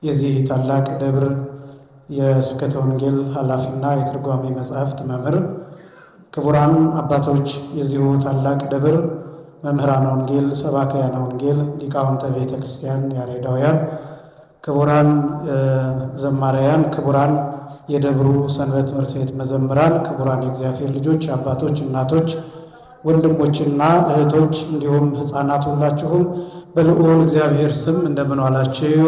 የዚህ ታላቅ ደብር የስብከተ ወንጌል ኃላፊና የትርጓሜ መጻሕፍት መምህር፣ ክቡራን አባቶች፣ የዚሁ ታላቅ ደብር መምህራነ ወንጌል፣ ሰባክያነ ወንጌል፣ ሊቃውንተ ቤተ ክርስቲያን ያሬዳውያን፣ ክቡራን ዘማሪያን፣ ክቡራን የደብሩ ሰንበት ትምህርት ቤት መዘምራን፣ ክቡራን የእግዚአብሔር ልጆች አባቶች፣ እናቶች፣ ወንድሞችና እህቶች እንዲሁም ሕፃናት ሁላችሁም በልዑል እግዚአብሔር ስም እንደምን ዋላችሁ?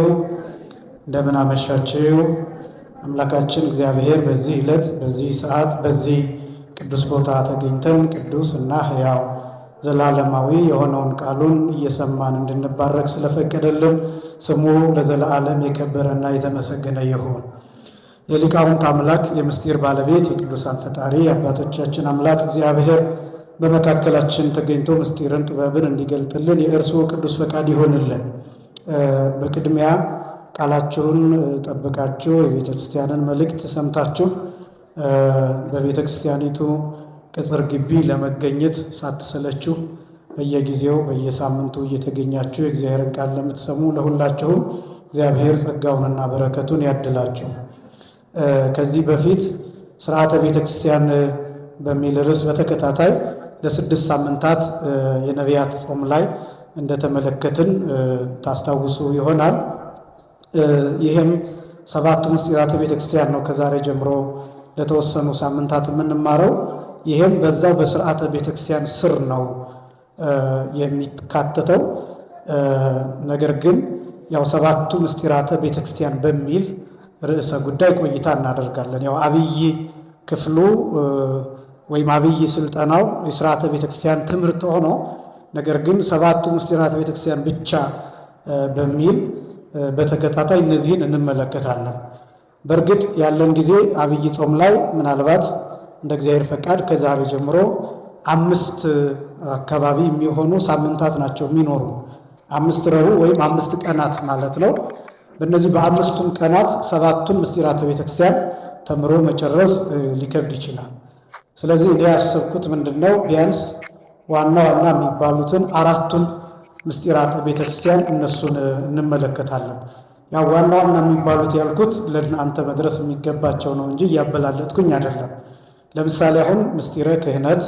እንደምን አመሻችሁ? አምላካችን እግዚአብሔር በዚህ ዕለት በዚህ ሰዓት በዚህ ቅዱስ ቦታ ተገኝተን ቅዱስ እና ሕያው ዘላለማዊ የሆነውን ቃሉን እየሰማን እንድንባረክ ስለፈቀደልን ስሙ ለዘላለም የከበረና የተመሰገነ ይሁን። የሊቃውንት አምላክ የምስጢር ባለቤት የቅዱሳን ፈጣሪ የአባቶቻችን አምላክ እግዚአብሔር በመካከላችን ተገኝቶ ምስጢርን ጥበብን እንዲገልጥልን የእርሱ ቅዱስ ፈቃድ ይሆንልን። በቅድሚያ ቃላችሁን ጠብቃችሁ የቤተ ክርስቲያንን መልእክት ሰምታችሁ በቤተ ክርስቲያኒቱ ቅጽር ግቢ ለመገኘት ሳትሰለችሁ በየጊዜው በየሳምንቱ እየተገኛችሁ የእግዚአብሔርን ቃል ለምትሰሙ ለሁላችሁም እግዚአብሔር ጸጋውንና በረከቱን ያድላችሁ። ከዚህ በፊት ስርዓተ ቤተ ክርስቲያን በሚል ርዕስ በተከታታይ ለ6 ሳምንታት የነቢያት ጾም ላይ እንደተመለከትን ታስታውሱ ይሆናል። ይህም 7 ምስጢራተ ቤተ ክርስቲያን ነው ከዛሬ ጀምሮ ለተወሰኑ ሳምንታት የምንማረው። ይህም በዛው በስርዓተ ቤተ ክርስቲያን ስር ነው የሚካተተው። ነገር ግን ያው 7ቱ ምስጢራተ ቤተ ክርስቲያን በሚል ርዕሰ ጉዳይ ቆይታ እናደርጋለን። ያው አብይ ክፍሉ ወይም አብይ ስልጠናው የስርዓተ ቤተ ክርስቲያን ትምህርት ሆኖ ነገር ግን 7ቱ ምስጢራተ ቤተ ክርስቲያን ብቻ በሚል በተከታታይ እነዚህን እንመለከታለን። በእርግጥ ያለን ጊዜ አብይ ጾም ላይ ምናልባት እንደ እግዚአብሔር ፈቃድ ከዛሬ ጀምሮ 5 አካባቢ የሚሆኑ ሳምንታት ናቸው የሚኖሩ። 5 ረቡዕ ወይም 5 ቀናት ማለት ነው። በእነዚህ በ5ቱም ቀናት 7ቱን ምስጢራተ ቤተ ክርስቲያን ተምሮ መጨረስ ሊከብድ ይችላል። ስለዚህ እኔ ያሰብኩት ምንድነው ቢያንስ ዋና ዋና የሚባሉትን 4ቱን ምስጢራተ ቤተ ክርስቲያን እነሱን እንመለከታለን። ያው ዋና ዋና የሚባሉት ያልኩት ለእናንተ መድረስ የሚገባቸው ነው እንጂ እያበላለጥኩኝ አይደለም። ለምሳሌ አሁን ምስጢረ ክህነት፣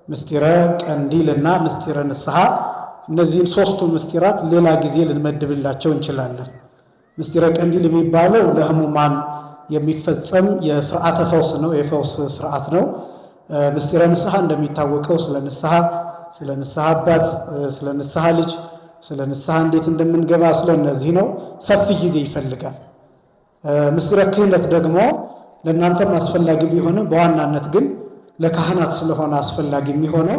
ምስጢረ ቀንዲል እና ምስጢረ ንስሐ፣ እነዚህን 3ቱን ምስጢራት ሌላ ጊዜ ልንመድብላቸው እንችላለን። ምስጢረ ቀንዲል የሚባለው ለሕሙማን የሚፈጸም የስርዓተ ፈውስ ነው፣ የፈውስ ስርዓት ነው። ምስጢረ ንስሐ እንደሚታወቀው ስለ ንስሐ አባት፣ ስለ ንስሐ ልጅ፣ ስለ ንስሐ እንዴት እንደምንገባ ስለ እነዚህ ነው። ሰፊ ጊዜ ይፈልጋል። ምስጢረ ክህነት ደግሞ ለእናንተም አስፈላጊ ቢሆንም በዋናነት ግን ለካህናት ስለሆነ አስፈላጊ የሚሆነው።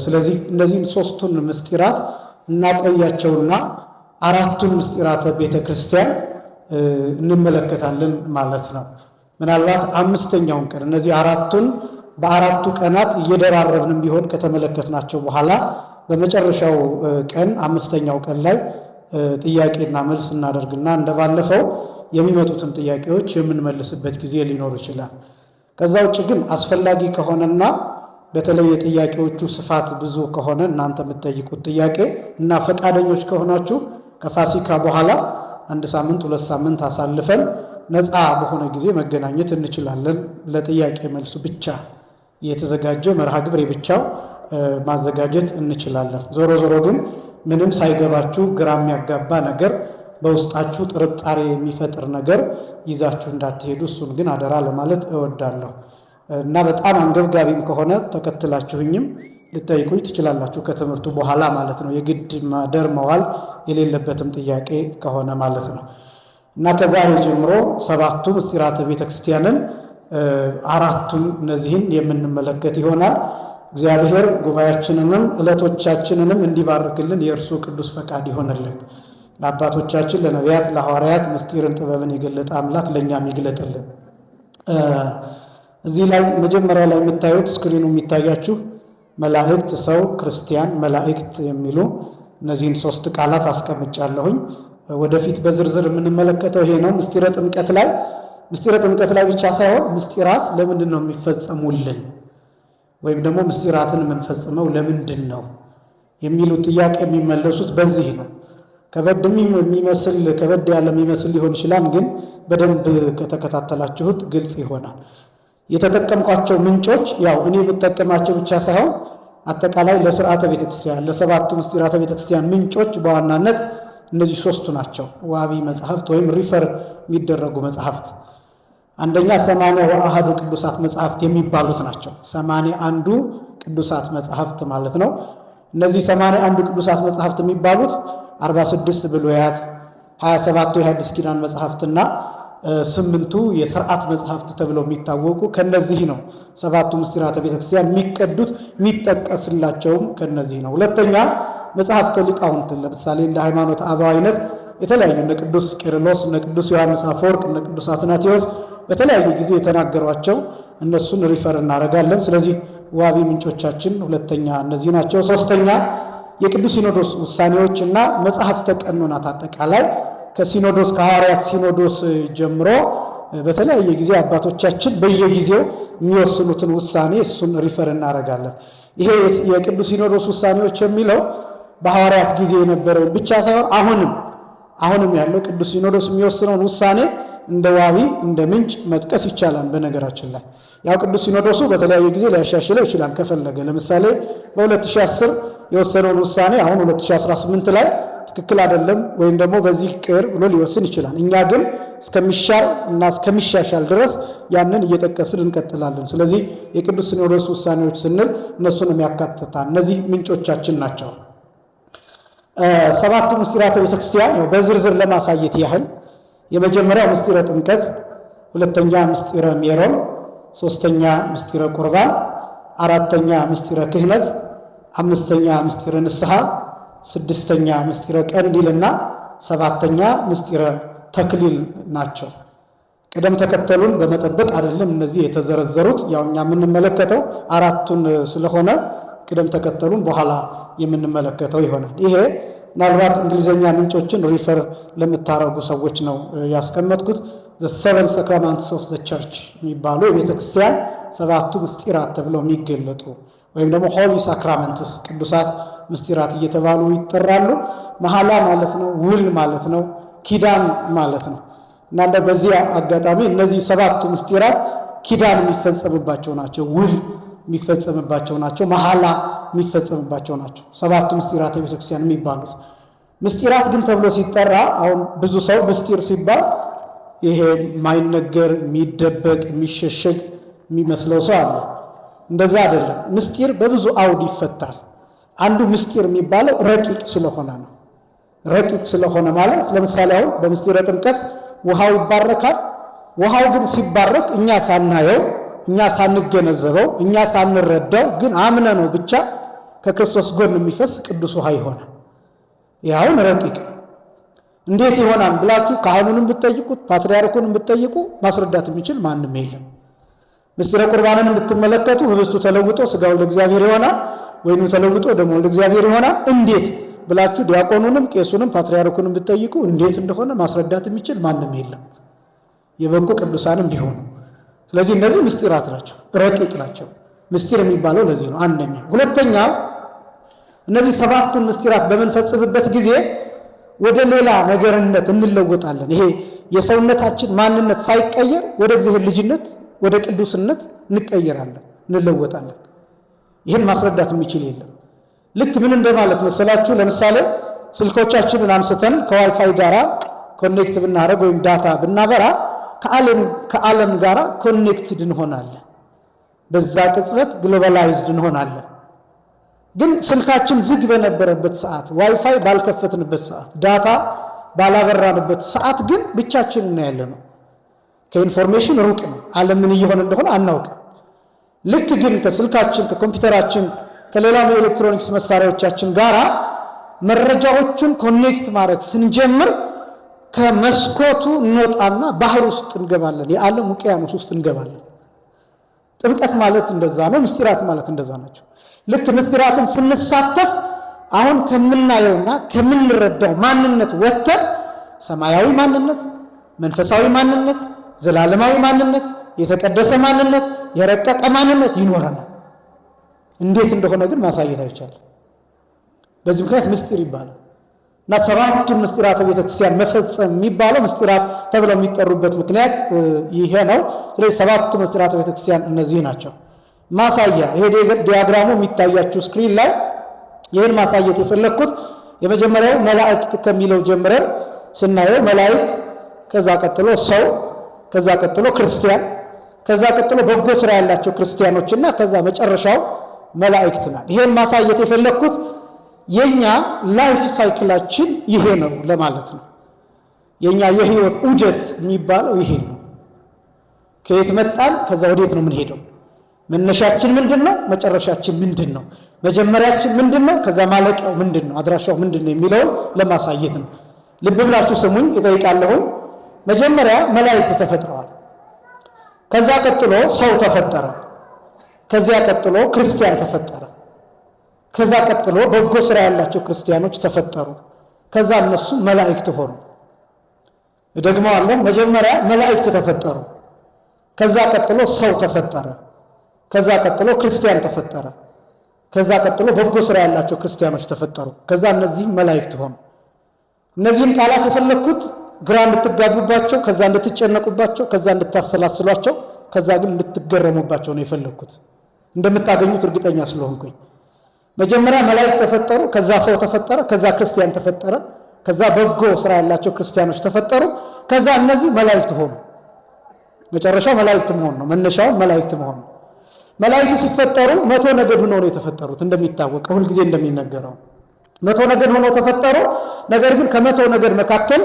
ስለዚህ እነዚህን 3ቱን ምስጢራት እናቆያቸውና 4ቱን ምስጢራተ ቤተ ክርስቲያን እንመለከታለን ማለት ነው። ምናልባት 5ኛውን ቀን እነዚህ 4ቱን በ4ቱ ቀናት እየደራረብንም ቢሆን ከተመለከትናቸው በኋላ በመጨረሻው ቀን 5ኛው ቀን ላይ ጥያቄና መልስ እናደርግና እንደባለፈው የሚመጡትን ጥያቄዎች የምንመልስበት ጊዜ ሊኖር ይችላል። ከዛ ውጭ ግን አስፈላጊ ከሆነና በተለይ የጥያቄዎቹ ስፋት ብዙ ከሆነ እናንተ የምትጠይቁት ጥያቄ እና ፈቃደኞች ከሆናችሁ ከፋሲካ በኋላ 1 ሳምንት 2 ሳምንት አሳልፈን ነፃ በሆነ ጊዜ መገናኘት እንችላለን። ለጥያቄ መልሱ ብቻ የተዘጋጀ መርሃ ግብር ብቻው ማዘጋጀት እንችላለን። ዞሮ ዞሮ ግን ምንም ሳይገባችሁ ግራ የሚያጋባ ነገር በውስጣችሁ ጥርጣሬ የሚፈጥር ነገር ይዛችሁ እንዳትሄዱ እሱን ግን አደራ ለማለት እወዳለሁ። እና በጣም አንገብጋቢም ከሆነ ተከትላችሁኝም ልጠይቁኝ ትችላላችሁ ከትምህርቱ በኋላ ማለት ነው። የግድ ማደር መዋል የሌለበትም ጥያቄ ከሆነ ማለት ነው። እና ከዛሬ ጀምሮ 7ቱ ምስጢራተ ቤተ ክርስቲያንን 4ቱን እነዚህን የምንመለከት ይሆናል። እግዚአብሔር ጉባኤያችንንም ዕለቶቻችንንም እንዲባርክልን የእርሱ ቅዱስ ፈቃድ ይሆንልን። ለአባቶቻችን ለነቢያት ለሐዋርያት ምስጢርን ጥበብን የገለጠ አምላክ ለእኛም ይግለጥልን። እዚህ ላይ መጀመሪያ ላይ የምታዩት ስክሪኑ የሚታያችሁ መላእክት፣ ሰው፣ ክርስቲያን፣ መላእክት የሚሉ እነዚህን 3 ቃላት አስቀምጫለሁኝ። ወደፊት በዝርዝር የምንመለከተው ይሄ ነው። ምስጢረ ጥምቀት ላይ ብቻ ሳይሆን ምስጢራት ለምንድን ነው የሚፈጸሙልን ወይም ደግሞ ምስጢራትን የምንፈጽመው ለምንድን ነው የሚሉ ጥያቄ የሚመለሱት በዚህ ነው። ከበድ ያለ የሚመስል ሊሆን ይችላል፣ ግን በደንብ ከተከታተላችሁት ግልጽ ይሆናል። የተጠቀምኳቸው ምንጮች ያው እኔ ብጠቀማቸው ብቻ ሳይሆን አጠቃላይ ለሥርዓተ ቤተክርስቲያን ለሰባቱ ምስጢራተ ቤተክርስቲያን ምንጮች በዋናነት እነዚህ ሶስቱ ናቸው። ዋቢ መጽሐፍት ወይም ሪፈር የሚደረጉ መጽሐፍት አንደኛ 81 ቅዱሳት መጽሐፍት የሚባሉት ናቸው። 81 ቅዱሳት መጽሐፍት ማለት ነው። እነዚህ 81 ቅዱሳት መጽሐፍት የሚባሉት 46 ብሉያት፣ 27 የሐዲስ ኪዳን መጽሐፍትና 8ቱ የሥርዓት መጽሐፍት ተብለው የሚታወቁ ከነዚህ ነው። ሰባቱ ምስጢራተ ቤተክርስቲያን የሚቀዱት የሚጠቀስላቸውም ከነዚህ ነው። ሁለተኛ መጽሐፍተ ሊቃውንት ለምሳሌ እንደ ሃይማኖተ አበው አይነት የተለያዩ እነ ቅዱስ ቄርሎስ፣ እነ ቅዱስ ዮሐንስ አፈወርቅ፣ እነ ቅዱስ አትናቴዎስ በተለያዩ ጊዜ የተናገሯቸው እነሱን ሪፈር እናደርጋለን። ስለዚህ ዋቢ ምንጮቻችን ሁለተኛ እነዚህ ናቸው። ሶስተኛ የቅዱስ ሲኖዶስ ውሳኔዎች እና መጽሐፍተ ቀኖናት አጠቃላይ ከሲኖዶስ ከሐዋርያት ሲኖዶስ ጀምሮ በተለያየ ጊዜ አባቶቻችን በየጊዜው የሚወስኑትን ውሳኔ እሱን ሪፈር እናደርጋለን። ይሄ የቅዱስ ሲኖዶስ ውሳኔዎች የሚለው በሐዋርያት ጊዜ የነበረው ብቻ ሳይሆን አሁንም ያለው ቅዱስ ሲኖዶስ የሚወስነውን ውሳኔ እንደ ዋቢ እንደ ምንጭ መጥቀስ ይቻላል። በነገራችን ላይ ያው ቅዱስ ሲኖዶሱ በተለያየ ጊዜ ሊያሻሽለው ይችላል ከፈለገ። ለምሳሌ በ2010 የወሰነውን ውሳኔ አሁን 2018 ላይ ትክክል አይደለም ወይም ደግሞ በዚህ ቅር ብሎ ሊወስን ይችላል። እኛ ግን እስከሚሻር እና እስከሚሻሻል ድረስ ያንን እየጠቀስን እንቀጥላለን። ስለዚህ የቅዱስ ሲኖዶስ ውሳኔዎች ስንል እነሱንም ያካትታል። እነዚህ ምንጮቻችን ናቸው። ሰባቱ ምስጢራተ ቤተክርስቲያን ያው በዝርዝር ለማሳየት ያህል የመጀመሪያው ምስጢረ ጥምቀት፣ ሁለተኛ ምስጢረ ሜሮን፣ ሶስተኛ ምስጢረ ቁርባን፣ አራተኛ ምስጢረ ክህነት፣ አምስተኛ ምስጢረ ንስሐ፣ ስድስተኛ ምስጢረ ቀንዲልና ሰባተኛ ምስጢረ ተክሊል ናቸው። ቅደም ተከተሉን በመጠበቅ አይደለም እነዚህ የተዘረዘሩት። ያው እኛ የምንመለከተው አራቱን ስለሆነ ቅደም ተከተሉን በኋላ የምንመለከተው ይሆናል። ይሄ ምናልባት እንግሊዘኛ ምንጮችን ሪፈር ለምታረጉ ሰዎች ነው ያስቀመጥኩት። the seven sacraments of the church የሚባሉ የቤተክርስቲያን ሰባቱ ምስጢራት ተብለው የሚገለጡ ወይም ደግሞ holy sacraments ቅዱሳት ምስጢራት እየተባሉ ይጠራሉ። መሐላ ማለት ነው፣ ውል ማለት ነው፣ ኪዳን ማለት ነው። እና በዚህ አጋጣሚ እነዚህ ሰባቱ ምስጢራት ኪዳን የሚፈጸምባቸው ናቸው፣ ውል የሚፈጸምባቸው ናቸው፣ መሐላ የሚፈጸምባቸው ናቸው። ሰባቱ ምስጢራተ ቤተክርስቲያን የሚባሉት ምስጢራት ግን ተብሎ ሲጠራ አሁን ብዙ ሰው ምስጢር ሲባል ይሄ ማይነገር የሚደበቅ የሚሸሸግ የሚመስለው ሰው አለ። እንደዛ አይደለም። ምስጢር በብዙ አውድ ይፈታል። አንዱ ምስጢር የሚባለው ረቂቅ ስለሆነ ነው። ረቂቅ ስለሆነ ማለት ለምሳሌ አሁን በምስጢረ ጥምቀት ውሃው ይባረካል። ውሃው ግን ሲባረክ እኛ ሳናየው እኛ ሳንገነዘበው እኛ ሳንረዳው ግን አምነ ነው ብቻ ከክርስቶስ ጎን የሚፈስ ቅዱስ ውሃ ይሆናል። ይኸውን ረቂቅ እንዴት ይሆናል ብላችሁ ካህኑንም ብትጠይቁት ፓትርያርኩንም ብትጠይቁ ማስረዳት የሚችል ማንም የለም። ምስጢረ ቁርባንን ብትመለከቱ ህብስቱ ተለውጦ ስጋው ለእግዚአብሔር ይሆናል፣ ወይኑ ተለውጦ ደሙ ለእግዚአብሔር ይሆናል። እንዴት ብላችሁ ዲያቆኑንም ቄሱንም ፓትርያርኩንም ብትጠይቁ እንዴት እንደሆነ ማስረዳት የሚችል ማንም የለም፣ የበቁ ቅዱሳንም ቢሆኑ። ስለዚህ እነዚህ ምስጢራት ናቸው፣ ረቂቅ ናቸው። ምስጢር የሚባለው ለዚህ ነው። አንደኛ። ሁለተኛ እነዚህ ሰባቱን ምስጢራት በምንፈጽምበት ጊዜ ወደ ሌላ ነገርነት እንለወጣለን። ይሄ የሰውነታችን ማንነት ሳይቀየር ወደ እግዚአብሔር ልጅነት ወደ ቅዱስነት እንቀየራለን፣ እንለወጣለን። ይህን ማስረዳት የሚችል የለም። ልክ ምን እንደማለት መሰላችሁ? ለምሳሌ ስልኮቻችንን አንስተን ከዋይፋይ ጋራ ኮኔክት ብናደርግ ወይም ዳታ ብናበራ ከዓለም ጋራ ኮኔክትድ እንሆናለን። በዛ ቅጽበት ግሎባላይዝድ እንሆናለን። ግን ስልካችን ዝግ በነበረበት ሰዓት፣ ዋይፋይ ባልከፈትንበት ሰዓት፣ ዳታ ባላበራንበት ሰዓት ግን ብቻችን እናያለን ነው። ከኢንፎርሜሽን ሩቅ ነው። ዓለም ምን እየሆነ እንደሆነ አናውቅም። ልክ ግን ከስልካችን ከኮምፒውተራችን ከሌላም የኤሌክትሮኒክስ መሳሪያዎቻችን ጋራ መረጃዎችን ኮኔክት ማድረግ ስንጀምር ከመስኮቱ እንወጣና ባህር ውስጥ እንገባለን፣ የዓለም ውቅያኖስ ውስጥ እንገባለን። ጥምቀት ማለት እንደዛ ነው። ምስጢራት ማለት እንደዛ ናቸው። ልክ ምስጢራትን ስንሳተፍ አሁን ከምናየውና ከምንረዳው ማንነት ወጥተን ሰማያዊ ማንነት፣ መንፈሳዊ ማንነት፣ ዘላለማዊ ማንነት፣ የተቀደሰ ማንነት፣ የረቀቀ ማንነት ይኖረናል። እንዴት እንደሆነ ግን ማሳየት አይቻልም። በዚህ ምክንያት ምስጢር ይባላል። እና ሰባቱን ምስጢራተ ቤተክርስቲያን መፈጸም የሚባለው ምስጢራት ተብለው የሚጠሩበት ምክንያት ይሄ ነው። ስለዚህ ሰባቱ ምስጢራተ ቤተክርስቲያን እነዚህ ናቸው። ማሳያ ይሄ ዲያግራሙ የሚታያችሁ ስክሪን ላይ ይህን ማሳየት የፈለኩት የመጀመሪያው መላእክት ከሚለው ጀምረን ስናየው መላእክት፣ ከዛ ቀጥሎ ሰው፣ ከዛ ቀጥሎ ክርስቲያን፣ ከዛ ቀጥሎ በጎ ስራ ያላቸው ክርስቲያኖችና ከዛ መጨረሻው መላእክት ናቸው። ይሄን ማሳየት የፈለኩት የኛ ላይፍ ሳይክላችን ይሄ ነው ለማለት ነው። የኛ የህይወት ዑደት የሚባለው ይሄ ነው። ከየት መጣን፣ ከዛ ወዴት ነው የምንሄደው? መነሻችን ምንድነው? መጨረሻችን ምንድነው? መጀመሪያችን ምንድነው? ከዛ ማለቂያው ምንድነው? አድራሻው ምንድነው የሚለውን ለማሳየት ነው። ልብ ብላችሁ ስሙኝ እጠይቃለሁ። መጀመሪያ መላእክት ተፈጥረዋል። ከዛ ቀጥሎ ሰው ተፈጠረ። ከዚያ ቀጥሎ ክርስቲያን ተፈጠረ። ከዛ ቀጥሎ በጎ ስራ ያላቸው ክርስቲያኖች ተፈጠሩ። ከዛ እነሱ መላእክት ሆኑ። ደግሞ አለ መጀመሪያ መላእክት ተፈጠሩ። ከዛ ቀጥሎ ሰው ተፈጠረ። ከዛ ቀጥሎ ክርስቲያን ተፈጠረ። ከዛ ቀጥሎ በጎ ስራ ያላቸው ክርስቲያኖች ተፈጠሩ። ከዛ እነዚህ መላእክት ሆኑ። እነዚህን ቃላት የፈለኩት ግራ እንድትጋቡባቸው፣ ከዛ እንድትጨነቁባቸው፣ ከዛ እንድታሰላስሏቸው፣ ከዛ ግን እንድትገረሙባቸው ነው የፈለኩት። እንደምታገኙት እርግጠኛ ስለሆንኩኝ መጀመሪያ መላእክት ተፈጠሩ፣ ከዛ ሰው ተፈጠረ፣ ከዛ ክርስቲያን ተፈጠረ፣ ከዛ በጎ ስራ ያላቸው ክርስቲያኖች ተፈጠሩ፣ ከዛ እነዚህ መላእክት ሆኑ። መጨረሻው መላእክት መሆን ነው። መነሻው መላእክት መሆን ነው። መላእክት ሲፈጠሩ 100 ነገድ ሆነው ነው የተፈጠሩት። እንደሚታወቀው ሁልጊዜ እንደሚነገረው 100 ነገድ ሆነው ተፈጠሩ። ነገር ግን ከ100 ነገድ መካከል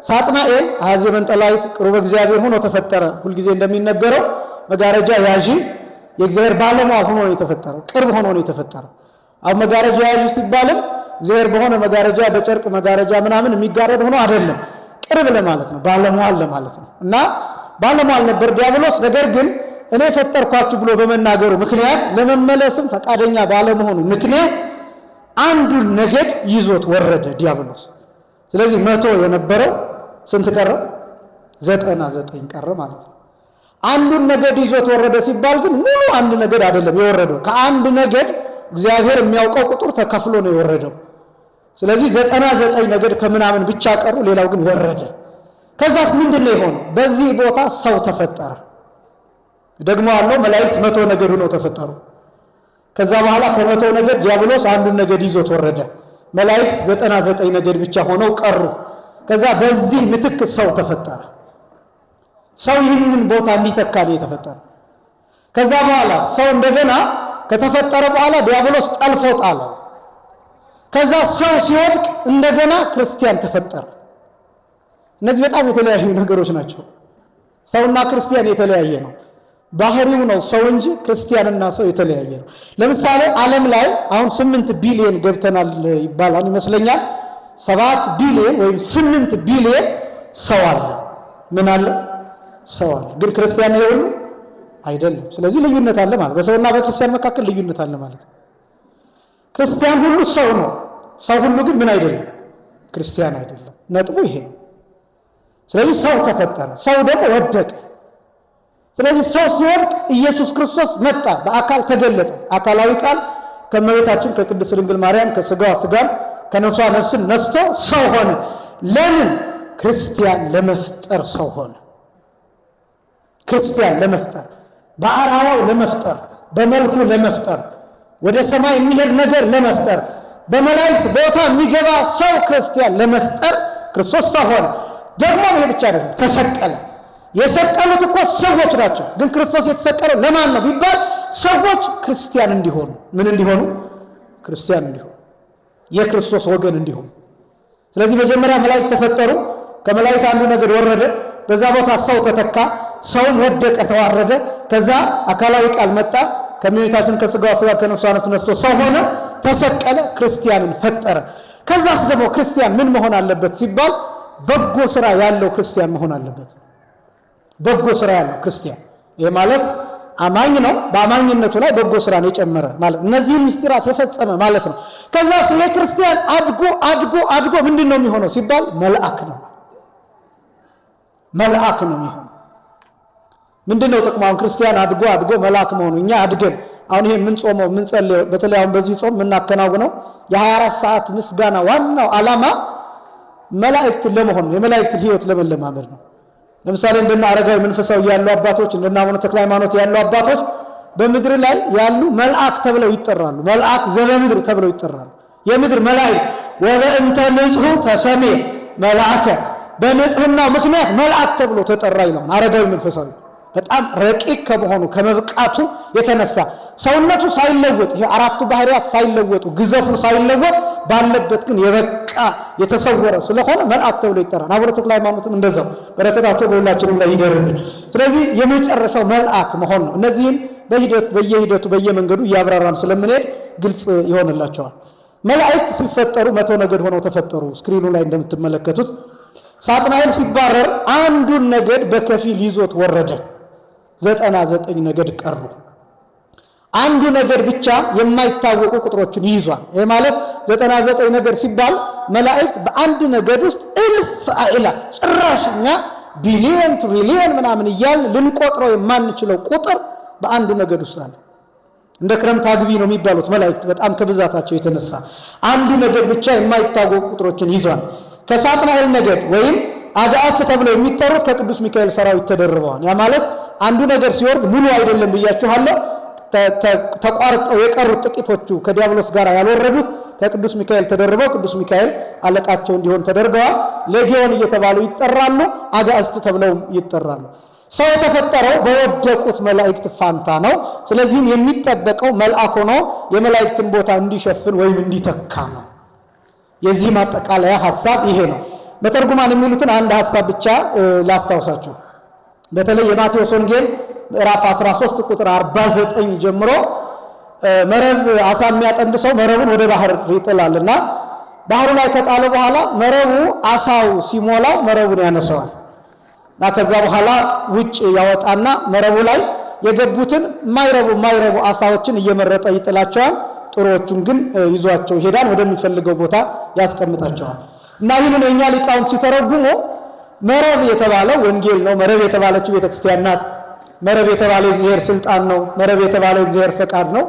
ሳጥናኤል አሐዜ መንጠላይት ቅሩበ እግዚአብሔር ሆኖ ተፈጠረ። ሁልጊዜ እንደሚነገረው መጋረጃ ያዢ የእግዚአብሔር ባለሟል ሆኖ ነው የተፈጠረው። ቅርብ ሆኖ ነው የተፈጠረው። አሁን መጋረጃ ያዢ ሲባልም እግዚአብሔር በሆነ መጋረጃ በጨርቅ መጋረጃ ምናምን የሚጋረድ ሆኖ አይደለም፣ ቅርብ ለማለት ነው፣ ባለሟል ለማለት ነው። እና ባለሟል ነበር ዲያብሎስ። ነገር ግን እኔ ፈጠርኳችሁ ብሎ በመናገሩ ምክንያት ለመመለስም ፈቃደኛ ባለመሆኑ ምክንያት አንዱን ነገድ ይዞት ወረደ ዲያብሎስ። ስለዚህ 100 የነበረው ስንት ቀረ? 99 ቀረ ማለት ነው። አንዱን ነገድ ይዞት ወረደ ሲባል ግን ሙሉ አንድ ነገድ አይደለም የወረደው። ከአንድ ነገድ እግዚአብሔር የሚያውቀው ቁጥር ተከፍሎ ነው የወረደው። ስለዚህ 99 ነገድ ከምናምን ብቻ ቀሩ፣ ሌላው ግን ወረደ። ከዛስ ምንድነው የሆነው? በዚህ ቦታ ሰው ተፈጠረ። ደግሞ አለው መላእክት 100 ነገድ ሆነው ተፈጠሩ። ከዛ በኋላ ከ100 ነገድ ዲያብሎስ አንዱን ነገድ ይዞት ወረደ። መላእክት 99 ነገድ ብቻ ሆነው ቀሩ። ከዛ በዚህ ምትክ ሰው ተፈጠረ። ሰው ይህንን ቦታ እንዲተካ ነው የተፈጠረ። ከዛ በኋላ ሰው እንደገና ከተፈጠረ በኋላ ዲያብሎስ ጠልፎ ጣለው። ከዛ ሰው ሲወድቅ እንደገና ክርስቲያን ተፈጠረ። እነዚህ በጣም የተለያዩ ነገሮች ናቸው። ሰውና ክርስቲያን የተለያየ ነው። ባህሪው ነው ሰው እንጂ ክርስቲያንና ሰው የተለያየ ነው። ለምሳሌ ዓለም ላይ አሁን 8 ቢሊዮን ገብተናል ይባላል ይመስለኛል። 7 ቢሊዮን ወይም 8 ቢሊዮን ሰው አለ። ምን አለ? ሰው አለ። ግን ክርስቲያን ነው ሁሉ አይደለም። ስለዚህ ልዩነት አለ ማለት በሰውና በክርስቲያን መካከል ልዩነት አለ ማለት ነው። ክርስቲያን ሁሉ ሰው ነው። ሰው ሁሉ ግን ምን አይደለም? ክርስቲያን አይደለም። ነጥቡ ይሄ ነው። ስለዚህ ሰው ተፈጠረ፣ ሰው ደግሞ ወደቀ። ስለዚህ ሰው ሲወድቅ ኢየሱስ ክርስቶስ መጣ፣ በአካል ተገለጠ። አካላዊ ቃል ከእመቤታችን ከቅድስት ድንግል ማርያም ከስጋዋ ስጋን ከነፍሷ ነፍስን ነስቶ ሰው ሆነ። ለምን? ክርስቲያን ለመፍጠር ሰው ሆነ። ክርስቲያን ለመፍጠር፣ በአርአያው ለመፍጠር፣ በመልኩ ለመፍጠር፣ ወደ ሰማይ የሚሄድ ነገር ለመፍጠር፣ በመላእክት ቦታ የሚገባ ሰው ክርስቲያን ለመፍጠር ክርስቶስ ሰው ሆነ። ደግሞ ይሄ ብቻ አይደለም፣ ተሰቀለ። የሰቀሉት እኮ ሰዎች ናቸው። ግን ክርስቶስ የተሰቀለው ለማን ነው ቢባል ሰዎች ክርስቲያን እንዲሆኑ። ምን እንዲሆኑ? ክርስቲያን እንዲሆኑ፣ የክርስቶስ ወገን እንዲሆኑ። ስለዚህ መጀመሪያ መላእክት ተፈጠሩ። ከመላእክት አንዱ ነገድ ወረደ። በዛ ቦታ ሰው ተተካ። ሰውም ወደቀ፣ ተዋረደ። ከዛ አካላዊ ቃል መጣ፣ ከእመቤታችን ከስጋዋ ስጋ ከነፍሷ ነፍስ ነስቶ ሰው ሆነ፣ ተሰቀለ፣ ክርስቲያንን ፈጠረ። ከዛስ ደግሞ ክርስቲያን ምን መሆን አለበት ሲባል በጎ ስራ ያለው ክርስቲያን መሆን አለበት። በጎ ስራ ያለው ክርስቲያን፣ ይሄ ማለት አማኝ ነው። በአማኝነቱ ላይ በጎ ስራን የጨመረ ማለት እነዚህን ምስጢራት የፈጸመ ማለት ነው። ከዛ ይሄ ክርስቲያን አድጎ አድጎ አድጎ ምንድነው የሚሆነው ሲባል መልአክ ነው። መልአክ ነው የሚሆነው። ምንድነው ጥቅሙ? አሁን ክርስቲያን አድጎ አድጎ መልአክ መሆኑ። እኛ አድገን አሁን ይሄ ምን ጾመው ምን ጸልየው፣ በተለይ አሁን በዚህ ጾም የምናከናውነው የ24 ሰዓት ምስጋና ዋናው ዓላማ መላእክትን ለመሆን ነው። የመላእክትን ሕይወት ለመለማመድ ነው። ለምሳሌ እንደና አረጋዊ መንፈሳዊ ያሉ አባቶች እንደና አቡነ ተክለ ሃይማኖት ያሉ አባቶች በምድር ላይ ያሉ መልአክ ተብለው ይጠራሉ። መልአክ ዘበምድር ተብለው ይጠራሉ። የምድር መላእክት ወበእንተ ንጽሑ ተሰሜ መልአከ በንጽህናው ምክንያት መልአክ ተብሎ ተጠራ ይላል አረጋዊ መንፈሳዊ። በጣም ረቂቅ ከመሆኑ ከመብቃቱ የተነሳ ሰውነቱ ሳይለወጥ ይሄ አራቱ ባህሪያት ሳይለወጡ ግዘፉ ሳይለወጥ ባለበት ግን የበቃ የተሰወረ ስለሆነ መልአክ ተብሎ ይጠራል። አቡነ ተክለ ሃይማኖትም እንደዛው በረከታቸው በሁላችንም ላይ ይደርብን። ስለዚህ የመጨረሻው መልአክ መሆን ነው። እነዚህን በየሂደቱ በየመንገዱ እያብራራን ስለምንሄድ ግልጽ ይሆንላቸዋል። መላእክት ሲፈጠሩ 100 ነገድ ሆነው ተፈጠሩ። ስክሪኑ ላይ እንደምትመለከቱት ሳጥናኤል ሲባረር አንዱን ነገድ በከፊል ይዞት ወረደ። 99 ነገድ ቀሩ። አንዱ ነገድ ብቻ የማይታወቁ ቁጥሮችን ይይዟል። ይሄ ማለት 99 ነገድ ሲባል መላእክት በአንድ ነገድ ውስጥ እልፍ አእላፍ ጭራሽኛ ቢሊየን ትሪሊየን ምናምን እያልን ልንቆጥረው የማንችለው ቁጥር በአንድ ነገድ ውስጥ አለ። እንደ ክረምት አግቢ ነው የሚባሉት መላእክት በጣም ከብዛታቸው የተነሳ አንዱ ነገድ ብቻ የማይታወቁ ቁጥሮችን ይዟል። ከሳጥናኤል ነገድ ወይም አጋዕዝት ተብለው የሚጠሩት ከቅዱስ ሚካኤል ሰራዊት ተደርበዋል። ያ ማለት አንዱ ነገድ ሲወርድ ሙሉ አይደለም ብያችኋለሁ። ተቋርጠው የቀሩት ጥቂቶቹ ከዲያብሎስ ጋር ያልወረዱት ከቅዱስ ሚካኤል ተደርበው ቅዱስ ሚካኤል አለቃቸው እንዲሆን ተደርገዋል። ሌጊዮን እየተባሉ ይጠራሉ። አጋዕዝት ተብለው ይጠራሉ። ሰው የተፈጠረው በወደቁት መላእክት ፋንታ ነው። ስለዚህም የሚጠበቀው መልአክ ሆኖ የመላእክትን ቦታ እንዲሸፍን ወይም እንዲተካ ነው። የዚህ ማጠቃለያ ሐሳብ ይሄ ነው። በተርጉማን የሚሉትን አንድ ሐሳብ ብቻ ላስታውሳችሁ። በተለይ የማቴዎስ ወንጌል ምዕራፍ 13 ቁጥር 49 ጀምሮ መረብ አሳ የሚያጠምድ ሰው መረቡን ወደ ባህር ይጥላልና ባህሩ ላይ ከጣለ በኋላ መረቡ አሳው ሲሞላው መረቡን ያነሳዋል እና ከዛ በኋላ ውጭ ያወጣና መረቡ ላይ የገቡትን የማይረቡ አሳዎችን እየመረጠ ይጥላቸዋል። ጥሩዎቹን ግን ይዟቸው ይሄዳል፣ ወደሚፈልገው ቦታ ያስቀምጣቸዋል። እና ይህንን የኛ ሊቃውንት ሲተረጉሙ መረብ የተባለው ወንጌል ነው። መረብ የተባለችው ቤተክርስቲያን ናት። መረብ የተባለው እግዚአብሔር ስልጣን ነው። መረብ የተባለው እግዚአብሔር ፈቃድ ነው።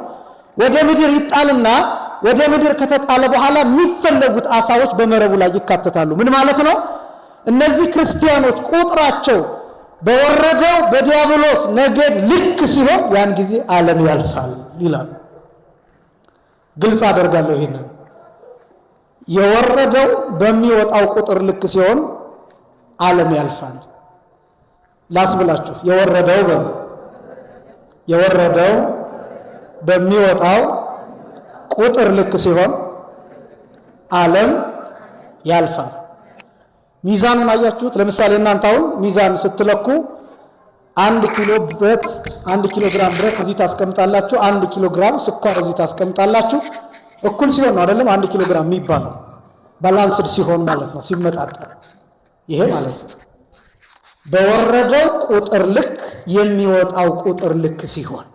ወደ ምድር ይጣልና ወደ ምድር ከተጣለ በኋላ የሚፈለጉት አሳዎች በመረቡ ላይ ይካተታሉ። ምን ማለት ነው? እነዚህ ክርስቲያኖች ቁጥራቸው በወረደው በዲያብሎስ ነገድ ልክ ሲሆን ያን ጊዜ ዓለም ያልፋል ይላሉ። ግልጽ አደርጋለሁ። ይሄንን የወረደው በሚወጣው ቁጥር ልክ ሲሆን ዓለም ያልፋል። ላስብላችሁ። የወረደው በሚወጣው ቁጥር ልክ ሲሆን ዓለም ያልፋል። ሚዛኑን አያችሁት? ለምሳሌ እናንተ አሁን ሚዛን ስትለኩ 1 ኪሎ ብረት 1 ኪሎ ግራም ብረት እዚህ ታስቀምጣላችሁ። 1 ኪሎ ግራም ስኳር እዚህ ታስቀምጣላችሁ። እኩል ሲሆን ነው አይደለም 1 ኪሎ ግራም የሚባለው፣ ባላንስድ ሲሆን ማለት ነው፣ ሲመጣጠር። ይሄ ማለት ነው በወረደው ቁጥር ልክ የሚወጣው ቁጥር ልክ ሲሆን፣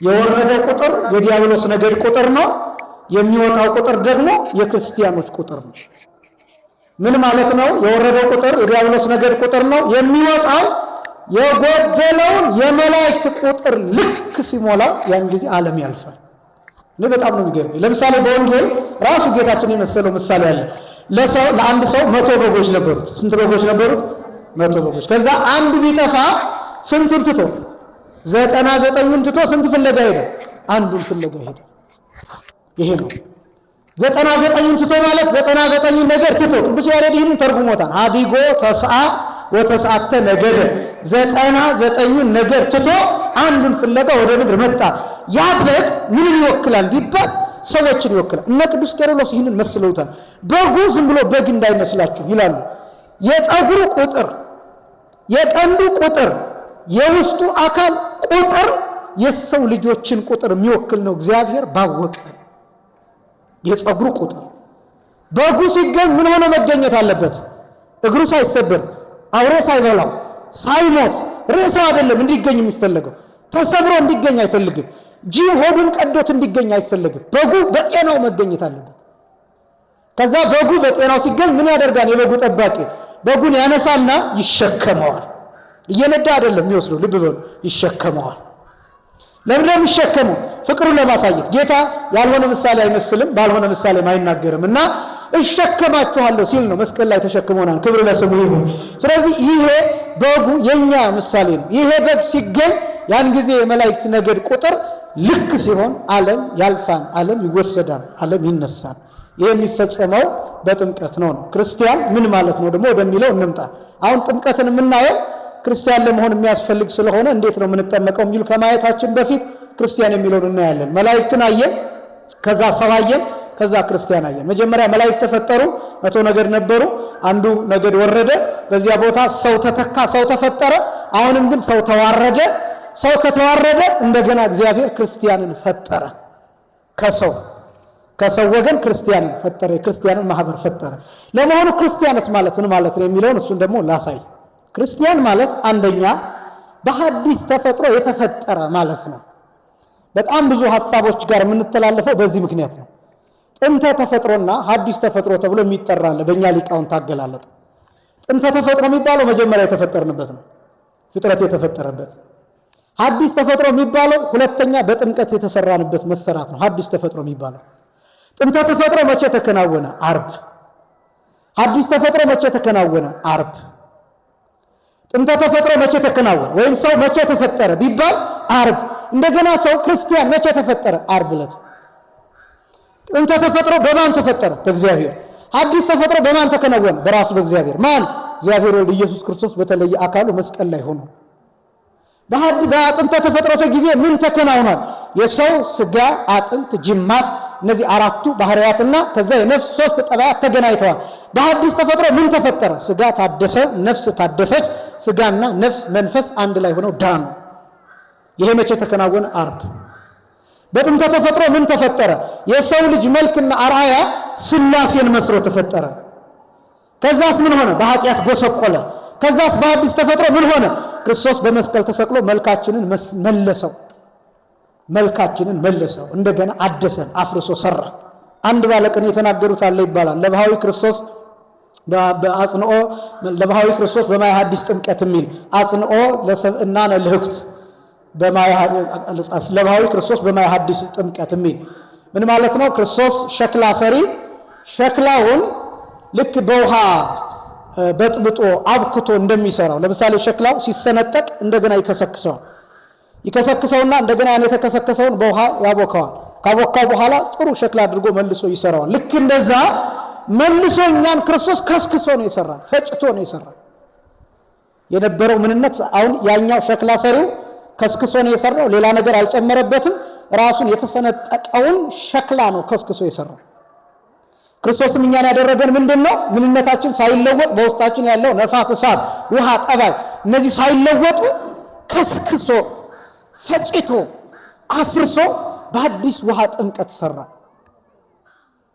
የወረደው ቁጥር የዲያብሎስ ነገድ ቁጥር ነው፣ የሚወጣው ቁጥር ደግሞ የክርስቲያኖች ቁጥር ነው። ምን ማለት ነው? የወረደው ቁጥር የዲያብሎስ ነገድ ቁጥር ነው፣ የሚወጣው የጎደለውን የመላእክት ቁጥር ልክ ሲሞላ ያን ጊዜ ዓለም ያልፋል። እኔ በጣም ነው የሚገርመኝ። ለምሳሌ በወንጌል ራሱ ጌታችን የመሰለው ምሳሌ አለ። ለአንድ ሰው 100 በጎች ነበሩት። ስንት በጎች ነበሩት? 100 በጎች። ከዛ አንዱ ቢጠፋ ስንቱን ትቶ 99ን ትቶ ስንት ፍለጋ ሄደ? አንዱን ፍለጋ ሄደ። ይሄ ነው 99ን ትቶ ማለት 99ን ነገር ትቶ። ቅዱስ ያሬድ ይህንን ተርጉሞታል። አዲጎ ተስዓ ወተስዓተ ነገደ 99ን ነገር ትቶ አንዱን ፍለጋ ወደ ምድር መጣ። ያ በግ ምንን ይወክላል ቢባል ሰዎችን ይወክላል። እነ ቅዱስ ቄርሎስ ይህንን መስለውታል። በጉ ዝም ብሎ በግ እንዳይመስላችሁ ይላሉ። የፀጉሩ ቁጥር፣ የቀንዱ ቁጥር፣ የውስጡ አካል ቁጥር የሰው ልጆችን ቁጥር የሚወክል ነው። እግዚአብሔር ባወቀ የፀጉሩ ቁጥር በጉ ሲገኝ ምን ሆነ መገኘት አለበት? እግሩ ሳይሰበር፣ አውሬ ሳይበላው፣ ሳይሞት፣ ሬሳው አይደለም እንዲገኝ የሚፈለገው። ተሰብሮ እንዲገኝ አይፈልግም። ጅብ ሆዱን ቀዶት እንዲገኝ አይፈልግም። በጉ በጤናው መገኘት አለበት። ከዛ በጉ በጤናው ሲገኝ ምን ያደርጋል? የበጉ ጠባቂ በጉን ያነሳና ይሸከመዋል። እየነዳ አይደለም የሚወስደው፣ ልብ በሉ፣ ይሸከመዋል። ለምን የሚሸከመው? ፍቅሩን ለማሳየት። ጌታ ያልሆነ ምሳሌ አይመስልም፣ ባልሆነ ምሳሌ አይናገርም። እና እሸከማችኋለሁ ሲል ነው መስቀል ላይ ተሸክሞናል። ክብር ለስሙ ይሁን። ስለዚህ ይሄ በጉ የኛ ምሳሌ ነው። ይሄ በግ ሲገኝ ያን ጊዜ የመላእክት ነገድ ቁጥር ልክ ሲሆን ዓለም ያልፋል፣ ዓለም ይወሰዳል፣ ዓለም ይነሳል። ይሄ የሚፈጸመው በጥምቀት ነው። ክርስቲያን ምን ማለት ነው ደግሞ ወደሚለው እንምጣ። አሁን ጥምቀትን የምናየው ክርስቲያን ለመሆን የሚያስፈልግ ስለሆነ እንዴት ነው የምንጠመቀው የሚሉ ከማየታችን በፊት ክርስቲያን የሚለውን እናያለን። መላእክትን አየን፣ ከዛ ሰው አየን፣ ከዛ ክርስቲያን አየን። መጀመሪያ መላእክት ተፈጠሩ፣ 100 ነገድ ነበሩ። አንዱ ነገድ ወረደ፣ በዚያ ቦታ ሰው ተተካ፣ ሰው ተፈጠረ። አሁንም ግን ሰው ተዋረደ። ሰው ከተዋረደ እንደገና እግዚአብሔር ክርስቲያንን ፈጠረ። ከሰው ወገን ክርስቲያንን ፈጠረ፣ የክርስቲያንን ማህበር ፈጠረ። ለመሆኑ ክርስቲያንስ ማለት ምን ማለት ነው የሚለውን እሱን ደግሞ ላሳይ። ክርስቲያን ማለት አንደኛ በሐዲስ ተፈጥሮ የተፈጠረ ማለት ነው። በጣም ብዙ ሐሳቦች ጋር የምንተላለፈው በዚህ ምክንያት ነው። ጥንተ ተፈጥሮና ሐዲስ ተፈጥሮ ተብሎ የሚጠራል በእኛ ሊቃውንት አገላለጥ። ጥንተ ተፈጥሮ የሚባለው መጀመሪያ የተፈጠርንበት ነው፣ ፍጥረት የተፈጠረበት። ሐዲስ ተፈጥሮ የሚባለው ሁለተኛ በጥምቀት የተሰራንበት መሰራት ነው። ሐዲስ ተፈጥሮ የሚባለው ጥንተ ተፈጥሮ መቼ ተከናወነ? ዓርብ። ሐዲስ ተፈጥሮ መቼ ተከናወነ? ዓርብ። ጥንተ ተፈጥሮ መቼ ተከናወነ ወይም ሰው መቼ ተፈጠረ ቢባል ዓርብ። እንደገና ሰው ክርስቲያን መቼ ተፈጠረ? ዓርብ ዕለት። ጥንተ ተፈጥሮ በማን ተፈጠረ? በእግዚአብሔር። ሐዲስ ተፈጥሮ በማን ተከናወነ? በራሱ በእግዚአብሔር። ማን? እግዚአብሔር ወልድ ኢየሱስ ክርስቶስ በተለየ አካሉ መስቀል ላይ ሆኖ። በጥንተ ተፈጥሮ ጊዜ ምን ተከናውኗል? የሰው ስጋ፣ አጥንት፣ ጅማት፣ እነዚህ አራቱ ባህሪያትና ከዛ የነፍስ 3 ጠባያት ተገናኝተዋል። በሐዲስ ተፈጥሮ ምን ተፈጠረ? ስጋ ታደሰ፣ ነፍስ ታደሰች። ስጋና ነፍስ መንፈስ አንድ ላይ ሆነው ዳኑ። ይሄ መቼ ተከናወነ? ዓርብ። በጥንተ ተፈጥሮ ምን ተፈጠረ? የሰው ልጅ መልክና አርአያ ሥላሴን መስሎ ተፈጠረ። ከዛስ ምን ሆነ? በኃጢአት ጎሰቆለ። ከዛስ በሐዲስ ተፈጥሮ ምን ሆነ? ክርስቶስ በመስቀል ተሰቅሎ መልካችንን መለሰው፣ እንደገና አደሰን፣ አፍርሶ ሰራ። አንድ ባለቅኔ የተናገሩት አለ ይባላል። ለባህዊ ክርስቶስ በማየ ሐዲስ ጥምቀት የሚል አጽንኦ ለሰብእና ለህኩት ለባህዊ ክርስቶስ በማየ ሐዲስ ጥምቀት የሚል ምን ማለት ነው? ክርስቶስ ሸክላ ሰሪ ሸክላውን ልክ በውሃ በጥብጦ አብክቶ እንደሚሰራው፣ ለምሳሌ ሸክላው ሲሰነጠቅ እንደገና ይከሰክሰውና እንደገና ያን የተከሰከሰውን በውሃ ያቦካዋል። ካቦካው በኋላ ጥሩ ሸክላ አድርጎ መልሶ ይሰራዋል። ልክ እንደዛ መልሶ እኛን ክርስቶስ ከስክሶ ነው የሰራን፣ ፈጭቶ ነው የሰራን። የነበረው ምንነት አሁን ያኛው ሸክላ ሰሪው ከስክሶ ነው የሰራው፣ ሌላ ነገር አልጨመረበትም። ራሱን የተሰነጠቀውን ሸክላ ነው ከስክሶ የሰራው። ክርስቶስም እኛን ያደረገን ምንድነው? ምንነታችን ሳይለወጥ በውስጣችን ያለው ነፋስ፣ እሳት፣ ውሃ፣ ጠባይ እነዚህ ሳይለወጡ ከስክሶ ፈጭቶ አፍርሶ በአዲስ ውሃ ጥምቀት ሰራ።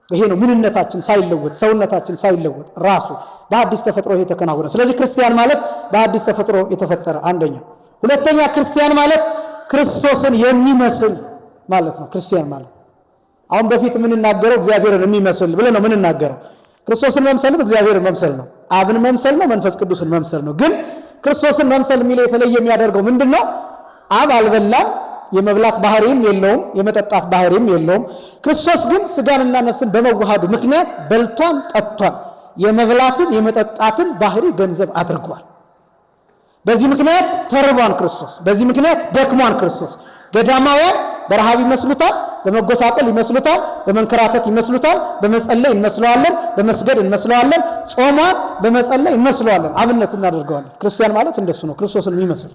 ይሄ ነው ምንነታችን ሳይለወጥ፣ ሰውነታችን ሳይለወጥ ራሱ በአዲስ ተፈጥሮ ይሄ ተከናወነ። ስለዚህ ክርስቲያን ማለት በአዲስ ተፈጥሮ የተፈጠረ አንደኛ። ሁለተኛ ክርስቲያን ማለት ክርስቶስን የሚመስል ማለት ነው። ክርስቲያን ማለት አሁን በፊት የምንናገረው እግዚአብሔርን የሚመስል ብለን ነው የምንናገረው። ክርስቶስን መምሰልም እግዚአብሔርን መምሰል ነው። አብን መምሰል ነው፣ መንፈስ ቅዱስን መምሰል ነው። ግን ክርስቶስን መምሰል የሚለው የተለየ የሚያደርገው ምንድነው? አብ አልበላም፣ የመብላት ባህሪም የለውም፣ የመጠጣት ባህሪም የለውም። ክርስቶስ ግን ስጋንና ነፍስን በመዋሃዱ ምክንያት በልቷን ጠጥቷን የመብላትን የመጠጣትን ባህሪ ገንዘብ አድርጓል። በዚህ ምክንያት ተርቧን ክርስቶስ፣ በዚህ ምክንያት ደክሟን ክርስቶስ። ገዳማውያን በረሃብ ይመስሉታል፣ በመጎሳቆል ይመስሉታል፣ በመንከራተት ይመስሉታል፣ በመጸለይ እንመስለዋለን፣ በመስገድ እንመስለዋለን፣ ጾሟን በመጸለይ እንመስለዋለን፣ አብነት እናደርገዋለን። ክርስቲያን ማለት እንደሱ ነው፣ ክርስቶስን የሚመስል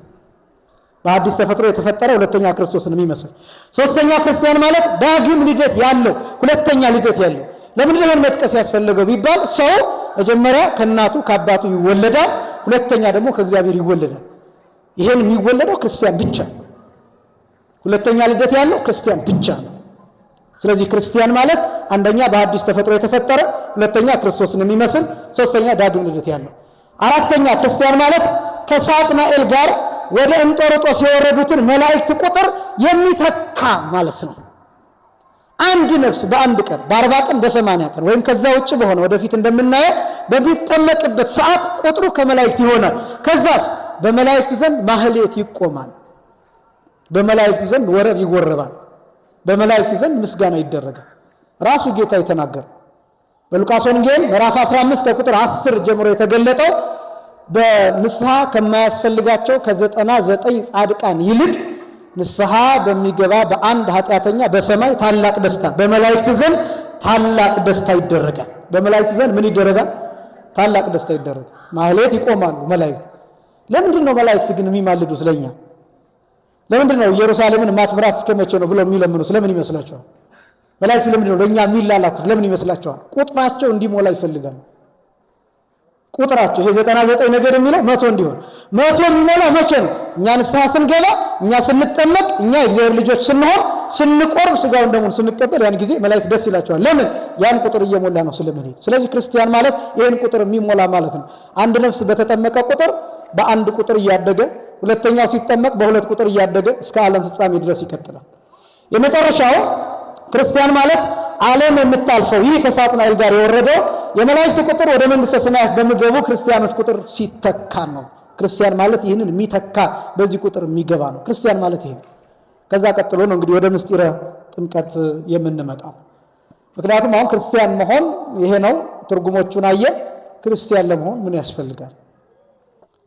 በአዲስ ተፈጥሮ የተፈጠረ ሁለተኛ ክርስቶስን የሚመስል። ሶስተኛ ክርስቲያን ማለት ዳግም ልደት ያለው ሁለተኛ ልደት ያለው። ለምን ይሄን መጥቀስ ያስፈልገው ቢባል ሰው መጀመሪያ ከእናቱ ከአባቱ ይወለዳል፣ ሁለተኛ ደግሞ ከእግዚአብሔር ይወለዳል። ይሄን የሚወለደው ክርስቲያን ብቻ ነው። ሁለተኛ ልደት ያለው ክርስቲያን ብቻ ነው። ስለዚህ ክርስቲያን ማለት አንደኛ በአዲስ ተፈጥሮ የተፈጠረ፣ ሁለተኛ ክርስቶስን የሚመስል፣ ሶስተኛ ዳግም ልደት ያለው። አራተኛ ክርስቲያን ማለት ከሳጥናኤል ጋር ወደ እንጦርጦስ የወረዱትን መላእክት ቁጥር የሚተካ ማለት ነው። አንድ ነፍስ በአንድ ቀን በ40 ቀን በ80 ቀን ወይም ከዛ ውጭ በሆነ ወደፊት እንደምናየው በሚጠመቅበት ሰዓት ቁጥሩ ከመላእክት ይሆናል። ከዛስ በመላእክት ዘንድ ማህሌት ይቆማል፣ በመላእክት ዘንድ ወረብ ይወረባል፣ በመላእክት ዘንድ ምስጋና ይደረጋል። ራሱ ጌታ የተናገረ በሉቃስ ወንጌል ምዕራፍ 15 ከቁጥር 10 ጀምሮ የተገለጠው በንስሐ ከማያስፈልጋቸው ከ99 ጻድቃን ይልቅ ንስሐ በሚገባ በአንድ ኃጢአተኛ በሰማይ ታላቅ ደስታ በመላእክት ዘንድ ታላቅ ደስታ ይደረጋል። በመላእክት ዘንድ ምን ይደረጋል? ታላቅ ደስታ ይደረጋል። ማህሌት ይቆማሉ መላእክት። ለምንድን ነው መላእክት ግን የሚማልዱት ለኛ? ለምንድን ነው ኢየሩሳሌምን ማትምራት እስከመቼ ነው ብለው የሚለምኑት? ለምን ይመስላችኋል? መላእክት ለምንድን ነው ለኛ የሚላላኩት? ለምን ይመስላችኋል? ቁጥራቸው እንዲሞላ ይፈልጋሉ። ቁጥራቸው ይሄ 99 ነገር የሚለው 100 እንዲሆን 100 የሚሞላ መቼ ነው? እኛ ንስሐ ስንገባ፣ እኛ ስንጠመቅ፣ እኛ የእግዚአብሔር ልጆች ስንሆን፣ ስንቆርብ፣ ስጋውን ደሙን ስንቀበል ያን ጊዜ መላእክት ደስ ይላቸዋል። ለምን? ያን ቁጥር እየሞላ ነው ስለምንሄድ። ስለዚህ ክርስቲያን ማለት ይሄን ቁጥር የሚሞላ ማለት ነው። አንድ ነፍስ በተጠመቀ ቁጥር በአንድ ቁጥር እያደገ፣ ሁለተኛው ሲጠመቅ በሁለት ቁጥር እያደገ እስከ ዓለም ፍጻሜ ድረስ ይቀጥላል። የመጨረሻው ክርስቲያን ማለት ዓለም የምታልፈው ይህ ከሳጥናኤል ጋር የወረደው የመላእክት ቁጥር ወደ መንግሥተ ሰማያት በሚገቡ ክርስቲያኖች ቁጥር ሲተካ ነው። ክርስቲያን ማለት ይህንን የሚተካ በዚህ ቁጥር የሚገባ ነው። ክርስቲያን ማለት ይሄ። ከዛ ቀጥሎ ነው እንግዲህ ወደ ምስጢረ ጥምቀት የምንመጣው። ምክንያቱም አሁን ክርስቲያን መሆን ይሄ ነው። ትርጉሞቹን አየን። ክርስቲያን ለመሆን ምን ያስፈልጋል?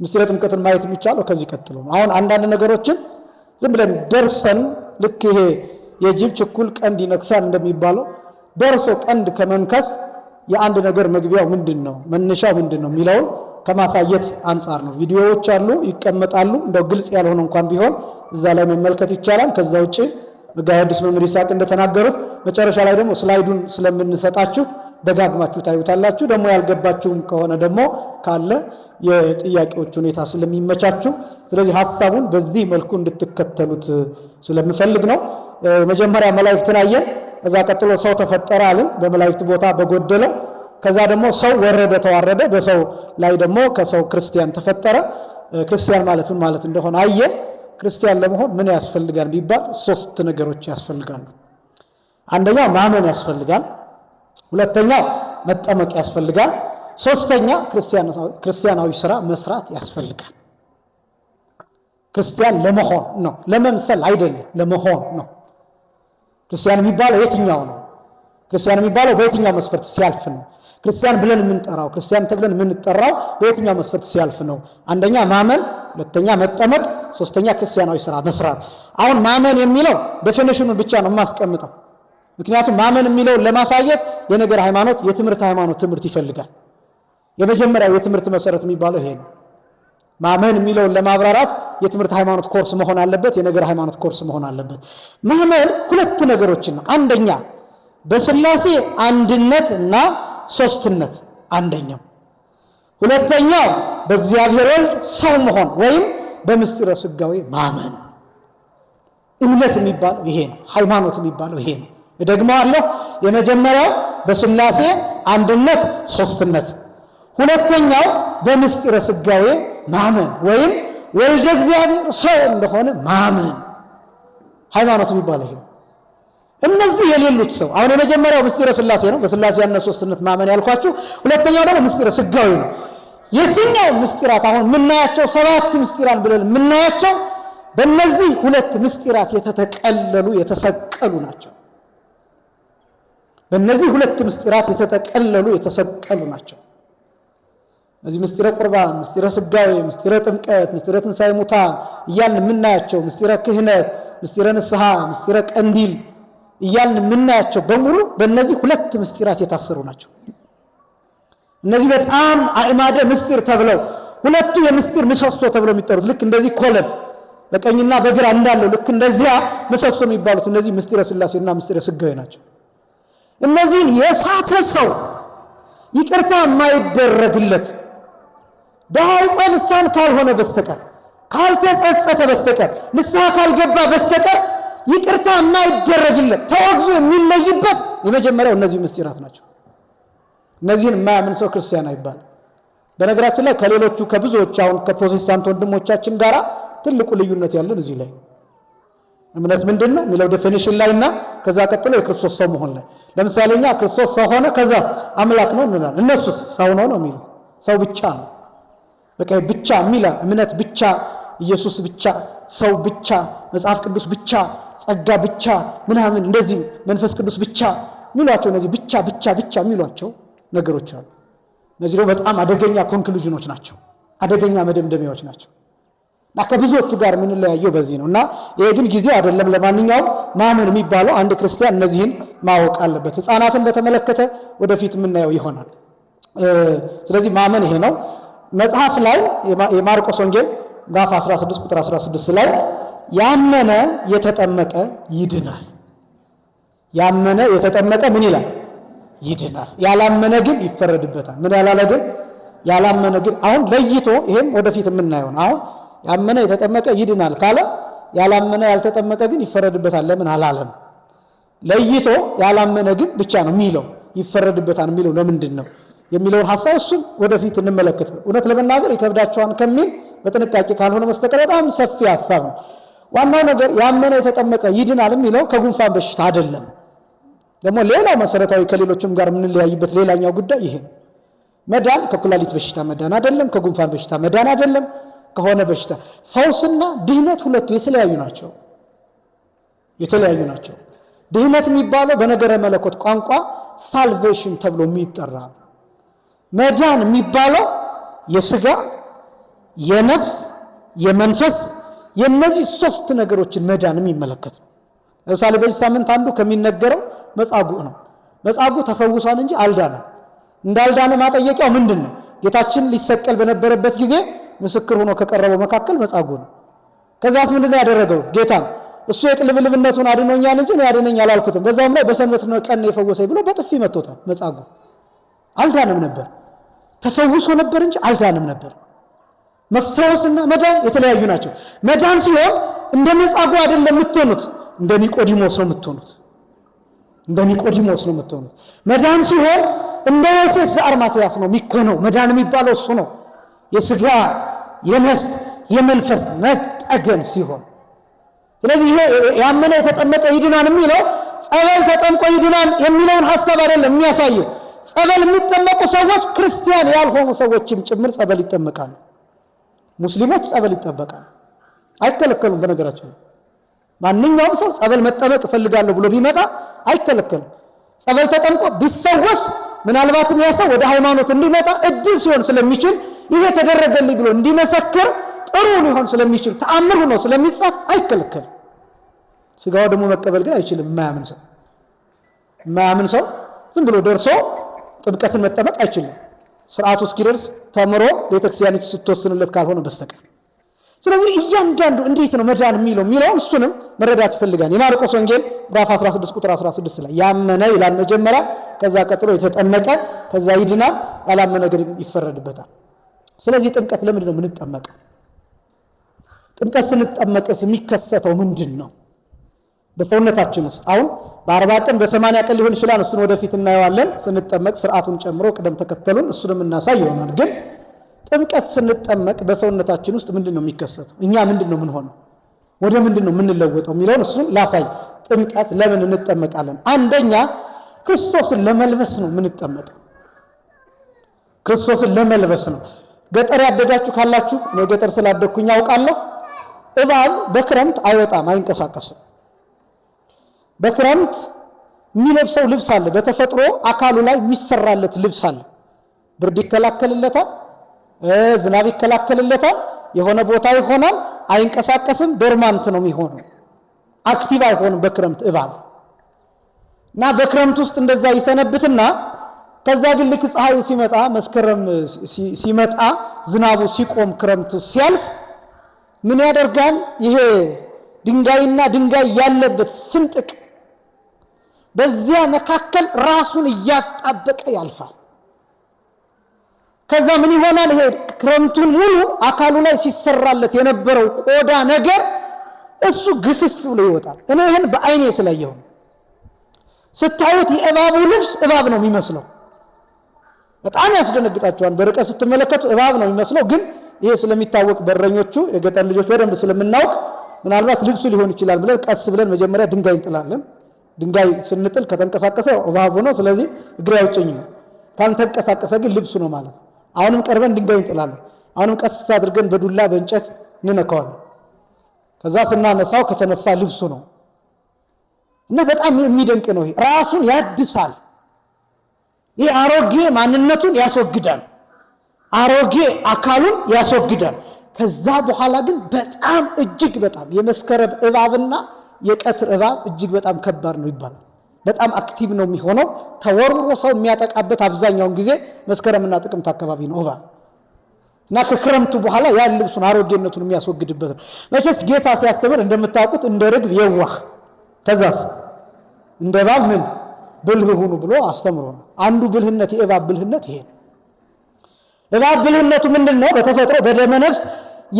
ምስጢረ ጥምቀትን ማየት የሚቻለው ከዚህ ቀጥሎ ነው። አሁን አንዳንድ ነገሮችን ዝም ብለን ደርሰን ልክ ይሄ የጅብ ችኩል ቀንድ ይነክሳል እንደሚባለው ደርሶ ቀንድ ከመንከስ የአንድ ነገር መግቢያው ምንድነው መነሻው ምንድነው የሚለውን ከማሳየት አንጻር ነው። ቪዲዮዎች አሉ ይቀመጣሉ። እንደው ግልጽ ያልሆነ እንኳን ቢሆን እዛ ላይ መመልከት ይቻላል። ከዛ ውጪ መጋቤ ሐዲስ መምህር ይስሐቅ እንደተናገሩት መጨረሻ ላይ ደግሞ ስላይዱን ስለምንሰጣችሁ ደጋግማችሁ ታዩታላችሁ። ደግሞ ያልገባችሁም ከሆነ ደግሞ ካለ የጥያቄዎች ሁኔታ ስለሚመቻችሁ፣ ስለዚህ ሐሳቡን በዚህ መልኩ እንድትከተሉት ስለምፈልግ ነው። መጀመሪያ መላእክትን አየን። ከዛ ቀጥሎ ሰው ተፈጠረ አልን፣ በመላእክት ቦታ በጎደለው። ከዛ ደግሞ ሰው ወረደ ተዋረደ፣ በሰው ላይ ደግሞ ከሰው ክርስቲያን ተፈጠረ። ክርስቲያን ማለት ምን ማለት እንደሆነ አየን። ክርስቲያን ለመሆን ምን ያስፈልጋል ቢባል 3 ነገሮች ያስፈልጋሉ። አንደኛው ማመን ያስፈልጋል። ሁለተኛው መጠመቅ ያስፈልጋል። ሶስተኛ ክርስቲያናዊ ስራ መስራት ያስፈልጋል። ክርስቲያን ለመሆን ነው፣ ለመምሰል አይደለም፣ ለመሆን ነው። ክርስቲያን የሚባለው የትኛው ነው? ክርስቲያን የሚባለው በየትኛው መስፈርት ሲያልፍ ነው? ክርስቲያን ብለን የምንጠራው ክርስቲያን ተብለን የምንጠራው በየትኛው መስፈርት ሲያልፍ ነው? አንደኛ ማመን፣ ሁለተኛ መጠመቅ፣ ሶስተኛ ክርስቲያናዊ ስራ መስራት። አሁን ማመን የሚለው ዴፊኒሽኑን ብቻ ነው የማስቀምጠው። ምክንያቱም ማመን የሚለውን ለማሳየት የነገር ሃይማኖት የትምህርት ሃይማኖት ትምህርት ይፈልጋል። የመጀመሪያው የትምህርት መሰረት የሚባለው ይሄ ነው። ማመን የሚለውን ለማብራራት የትምህርት ሃይማኖት ኮርስ መሆን አለበት፣ የነገር ሃይማኖት ኮርስ መሆን አለበት። ማመን ሁለት ነገሮችን ነው። አንደኛ በሥላሴ አንድነት እና ሶስትነት አንደኛው፣ ሁለተኛው በእግዚአብሔር ወልድ ሰው መሆን ወይም በምስጢረ ሥጋዌ ማመን። እምነት የሚባለው ይሄ ነው። ሃይማኖት የሚባለው ይሄ ነው። እደግመዋለሁ። የመጀመሪያው በሥላሴ አንድነት ሶስትነት፣ ሁለተኛው በምስጢረ ሥጋዌ ማመን ወይም ወልደ እግዚአብሔር ሰው እንደሆነ ማመን። ሃይማኖት የሚባለው ይሄ። እነዚህ የሌሉት ሰው አሁን የመጀመሪያው ምስጢረ ሥላሴ ነው፣ በሥላሴ አንድነት ሶስትነት ማመን ያልኳችሁ። ሁለተኛው ደግሞ ምስጢረ ሥጋዌ ነው። የትኛው ምስጢራት አሁን የምናያቸው 7 ምስጢራን ብለን የምናያቸው በእነዚህ 2 ምስጢራት የተጠቀለሉ የተሰቀሉ ናቸው። በእነዚህ 2 ምስጢራት የተጠቀለሉ የተሰቀሉ ናቸው። እዚህ ምስጢረ ቁርባን፣ ምስጢረ ሥጋዌ፣ ምስጢረ ጥምቀት፣ ምስጢረ ትንሣኤ ሙታን እያልን የምናያቸው፣ ምስጢረ ክህነት፣ ምስጢረ ንስሐ፣ ምስጢረ ቀንዲል እያልን የምናያቸው በሙሉ በእነዚህ 2 ምስጢራት የታሰሩ ናቸው። እነዚህ በጣም አዕማደ ምስጢር ተብለው 2ቱ የምስጢር ምሰሶ ተብለው የሚጠሩት ልክ እንደዚህ ኮለን በቀኝና በግራ እንዳለው ልክ እንደዚያ ምሰሶ የሚባሉት እነዚህ ምስጢረ ሥላሴና ምስጢረ ሥጋዌ ናቸው። እነዚህን የሳተ ሰው ይቅርታ የማይደረግለት ዳይጸ ልሳን ካልሆነ በስተቀር ካልተጸጸተ በስተቀር ንስሐ ካልገባ በስተቀር ይቅርታ የማይደረግለት ተወግዞ የሚለይበት የመጀመሪያው እነዚህ ምስጢራት ናቸው። እነዚህን የማያምን ሰው ክርስቲያን አይባልም። በነገራችን ላይ ከሌሎቹ ከብዙዎች አሁን ከፕሮቴስታንት ወንድሞቻችን ጋር ትልቁ ልዩነት ያለን እዚህ ላይ እምነት ምንድን ነው የሚለው ዴፊኒሽን ላይ እና ከዛ ቀጥሎ የክርስቶስ ሰው መሆን ላይ። ለምሳሌ እኛ ክርስቶስ ሰው ሆነ ከዛ አምላክ ነው እንላለን። እነሱስ ሰው ነው ነው የሚሉት። ሰው ብቻ ነው በቃ ብቻ የሚላ እምነት ብቻ፣ ኢየሱስ ብቻ፣ ሰው ብቻ፣ መጽሐፍ ቅዱስ ብቻ፣ ጸጋ ብቻ ምናምን እንደዚህ መንፈስ ቅዱስ ብቻ የሚሏቸው እነዚህ ብቻ ብቻ ብቻ የሚሏቸው ነገሮች አሉ። እነዚህ ደግሞ በጣም አደገኛ ኮንክሉዥኖች ናቸው፣ አደገኛ መደምደሚያዎች ናቸው። እና ከብዙዎቹ ጋር የምንለያየው በዚህ ነው። እና ይሄ ግን ጊዜ አይደለም። ለማንኛውም ማመን የሚባለው አንድ ክርስቲያን እነዚህን ማወቅ አለበት። ሕፃናትን በተመለከተ ወደፊት የምናየው ይሆናል። ስለዚህ ማመን ይሄ ነው። መጽሐፍ ላይ የማርቆስ ወንጌል ምዕራፍ 16 ቁጥር 16 ላይ ያመነ የተጠመቀ ይድናል። ያመነ የተጠመቀ ምን ይላል? ይድናል። ያላመነ ግን ይፈረድበታል። ምን ያላለ ግን? ያላመነ ግን። አሁን ለይቶ ይሄም ወደፊት የምናየው ነው። አሁን ያመነ የተጠመቀ ይድናል ካለ ያላመነ ያልተጠመቀ ግን ይፈረድበታል ለምን አላለም? ለይቶ ያላመነ ግን ብቻ ነው የሚለው ይፈረድበታል የሚለው ለምንድን ነው የሚለውን ሐሳብ እሱን ወደፊት እንመለከት። እውነት ለመናገር ይከብዳቸዋል ከሚል በጥንቃቄ ካልሆነ በስተቀር በጣም ሰፊ ሐሳብ ነው። ዋናው ነገር ያመነ የተጠመቀ ይድናል የሚለው ከጉንፋን በሽታ አይደለም። ደግሞ ሌላው መሰረታዊ ከሌሎችም ጋር የምንለያይበት ሌላኛው ጉዳይ ይሄ ነው። መዳን ከኩላሊት በሽታ መዳን አይደለም፣ ከጉንፋን በሽታ መዳን አይደለም። ከሆነ በሽታ ፈውስና ድህነት ሁለቱ የተለያዩ ናቸው፣ የተለያዩ ናቸው። ድህነት የሚባለው በነገረ መለኮት ቋንቋ ሳልቬሽን ተብሎ የሚጠራ፣ መዳን የሚባለው የሥጋ የነፍስ የመንፈስ የነዚህ ሶስት ነገሮችን መዳን የሚመለከት ነው። ለምሳሌ በዚህ ሳምንት አንዱ ከሚነገረው መጻጉዕ ነው። መጻጉዕ ተፈውሷል እንጂ አልዳነም። እንዳልዳነ ማጠየቂያው ምንድን ነው? ጌታችን ሊሰቀል በነበረበት ጊዜ ምስክር ሆኖ ከቀረበው መካከል መጻጉዕ ነው። ከዛስ ምንድነው ያደረገው? ጌታን እሱ የቅልብልብነቱን አድኖኛል እንጂ ያድነኝ አላልኩትም፣ በዛም ላይ በሰንበት ቀን ነው የፈወሰኝ ብሎ በጥፊ መጥቶታል። መጻጉዕ አልዳንም ነበር፣ ተፈውሶ ነበር እንጂ አልዳንም ነበር። መፈወስና መዳን የተለያዩ ናቸው። መዳን ሲሆን እንደ መጻጉዕ አይደለም የምትሆኑት፣ እንደ ኒቆዲሞስ ነው የምትሆኑት፣ እንደ ኒቆዲሞስ ነው የምትሆኑት። መዳን ሲሆን እንደ ዮሴፍ ዘአርማትያስ ነው የሚኮነው። መዳን የሚባለው እሱ ነው፣ የሥጋ የነፍስ የመንፈስ መጠገን ሲሆን። ስለዚህ ይሄ ያመነ የተጠመቀ ይድናል የሚለው ጸበል ተጠምቆ ይድናል የሚለውን ሐሳብ አይደለም የሚያሳየው። ጸበል የሚጠመቁ ሰዎች ክርስቲያን ያልሆኑ ሰዎችም ጭምር ጸበል ይጠመቃሉ። ሙስሊሞች ጸበል ይጠመቃሉ፣ አይከለከሉም። በነገራችን ማንኛውም ሰው ጸበል መጠመቅ እፈልጋለሁ ብሎ ቢመጣ አይከለከልም። ጸበል ተጠምቆ ቢፈወስ ምናልባትም ያ ሰው ወደ ሃይማኖት እንዲመጣ እድል ሲሆን ስለሚችል ይሄ ተደረገልኝ ብሎ እንዲመሰክር ጥሩ ሊሆን ስለሚችል ተአምር ሆኖ ስለሚጻፍ አይከለከልም። ስጋው ደግሞ መቀበል ግን አይችልም። የማያምን ሰው ዝም ብሎ ደርሶ ጥምቀትን መጠመቅ አይችልም። ስርዓቱ እስኪደርስ ተምሮ ቤተክርስቲያኒቱ ስትወስንለት ካልሆነ በስተቀር። ስለዚህ እያንዳንዱ እንዴት ነው መዳን የሚለው እሱንም መረዳት ይፈልጋል። የማርቆስ ወንጌል ምዕራፍ 16 ቁጥር 16 ላይ ያመነ ይላል መጀመሪያ፣ ከዛ ቀጥሎ የተጠመቀ፣ ከዛ ይድናል፣ ያላመነ ግን ይፈረድበታል። ስለዚህ ጥምቀት ለምንድን ነው የምንጠመቀው? ጥምቀት ስንጠመቅስ የሚከሰተው ምንድን ነው በሰውነታችን ውስጥ? አሁን በ40 ቀን በ80 ቀን ሊሆን ይችላል፣ እሱን ወደፊት እናየዋለን። ስንጠመቅ ስርዓቱን ጨምሮ ቅደም ተከተሉን እሱንም እናሳይ ይሆናል። ግን ጥምቀት ስንጠመቅ በሰውነታችን ውስጥ ምንድን ነው የሚከሰተው? እኛ ምንድን ነው የምንሆነው? ወደ ምንድን ነው የምንለወጠው የሚለውን እሱን ላሳይ። ጥምቀት ለምን እንጠመቃለን? አንደኛ ክርስቶስን ለመልበስ ነው የምንጠመቀው። ክርስቶስን ለመልበስ ነው። ገጠር ያደጋችሁ ካላችሁ እኔ ገጠር ስላደግኩኝ አውቃለሁ። እባብ በክረምት አይወጣም፣ አይንቀሳቀስም። በክረምት የሚለብሰው ልብስ አለ፣ በተፈጥሮ አካሉ ላይ የሚሰራለት ልብስ አለ። ብርድ ይከላከልለታል፣ ዝናብ ይከላከልለታል። የሆነ ቦታ ይሆናል፣ አይንቀሳቀስም፣ ዶርማንት ነው የሚሆነው፣ አክቲቭ አይሆንም በክረምት እባብ። እና በክረምት ውስጥ እንደዛ ይሰነብትና ከዛ ግን ልክ ፀሐዩ ሲመጣ መስከረም ሲመጣ ዝናቡ ሲቆም ክረምቱ ሲያልፍ ምን ያደርጋል? ይሄ ድንጋይና ድንጋይ ያለበት ስንጥቅ በዚያ መካከል ራሱን እያጣበቀ ያልፋል። ከዛ ምን ይሆናል? ይሄ ክረምቱን ሙሉ አካሉ ላይ ሲሰራለት የነበረው ቆዳ ነገር እሱ ግፍፍ ብሎ ይወጣል። እኔ ይሄን በአይኔ ስላየሁ ስታዩት የእባቡ ልብስ እባብ ነው የሚመስለው። በጣም ያስደነግጣቸዋል። በርቀት ስትመለከቱ እባብ ነው የሚመስለው። ግን ይሄ ስለሚታወቅ በረኞቹ የገጠር ልጆች በደንብ ስለምናውቅ ምናልባት ልብሱ ሊሆን ይችላል ብለን ቀስ ብለን መጀመሪያ ድንጋይ እንጥላለን። ድንጋይ ስንጥል ከተንቀሳቀሰ እባቡ ነው፣ ስለዚህ እግሬ አውጭኝ ነው። ካልተንቀሳቀሰ ግን ልብሱ ነው ማለት ነው። አሁንም ቀርበን ድንጋይ እንጥላለን። አሁንም ቀስ አድርገን በዱላ በእንጨት እንነካዋለን። ከዛ ስናነሳው ከተነሳ ልብሱ ነው እና በጣም የሚደንቅ ነው። ራሱን ያድሳል። ይህ አሮጌ ማንነቱን ያስወግዳል፣ አሮጌ አካሉን ያስወግዳል። ከዛ በኋላ ግን በጣም እጅግ በጣም የመስከረም እባብና የቀትር እባብ እጅግ በጣም ከባድ ነው ይባላል። በጣም አክቲቭ ነው የሚሆነው። ተወርውሮ ሰው የሚያጠቃበት አብዛኛውን ጊዜ መስከረምና ጥቅምት አካባቢ ነው እባብ እና ከክረምቱ በኋላ ያን ልብሱን አሮጌነቱን የሚያስወግድበት ነው። መቼስ ጌታ ሲያስተምር እንደምታውቁት እንደ ርግብ የዋህ ከዛስ እንደ እባብ ምን ብልህ ሁኑ ብሎ አስተምሮ ነው። አንዱ ብልህነት የእባብ ብልህነት ይሄ ነው። እባብ ብልህነቱ ምንድን ነው? በተፈጥሮ በደመ ነፍስ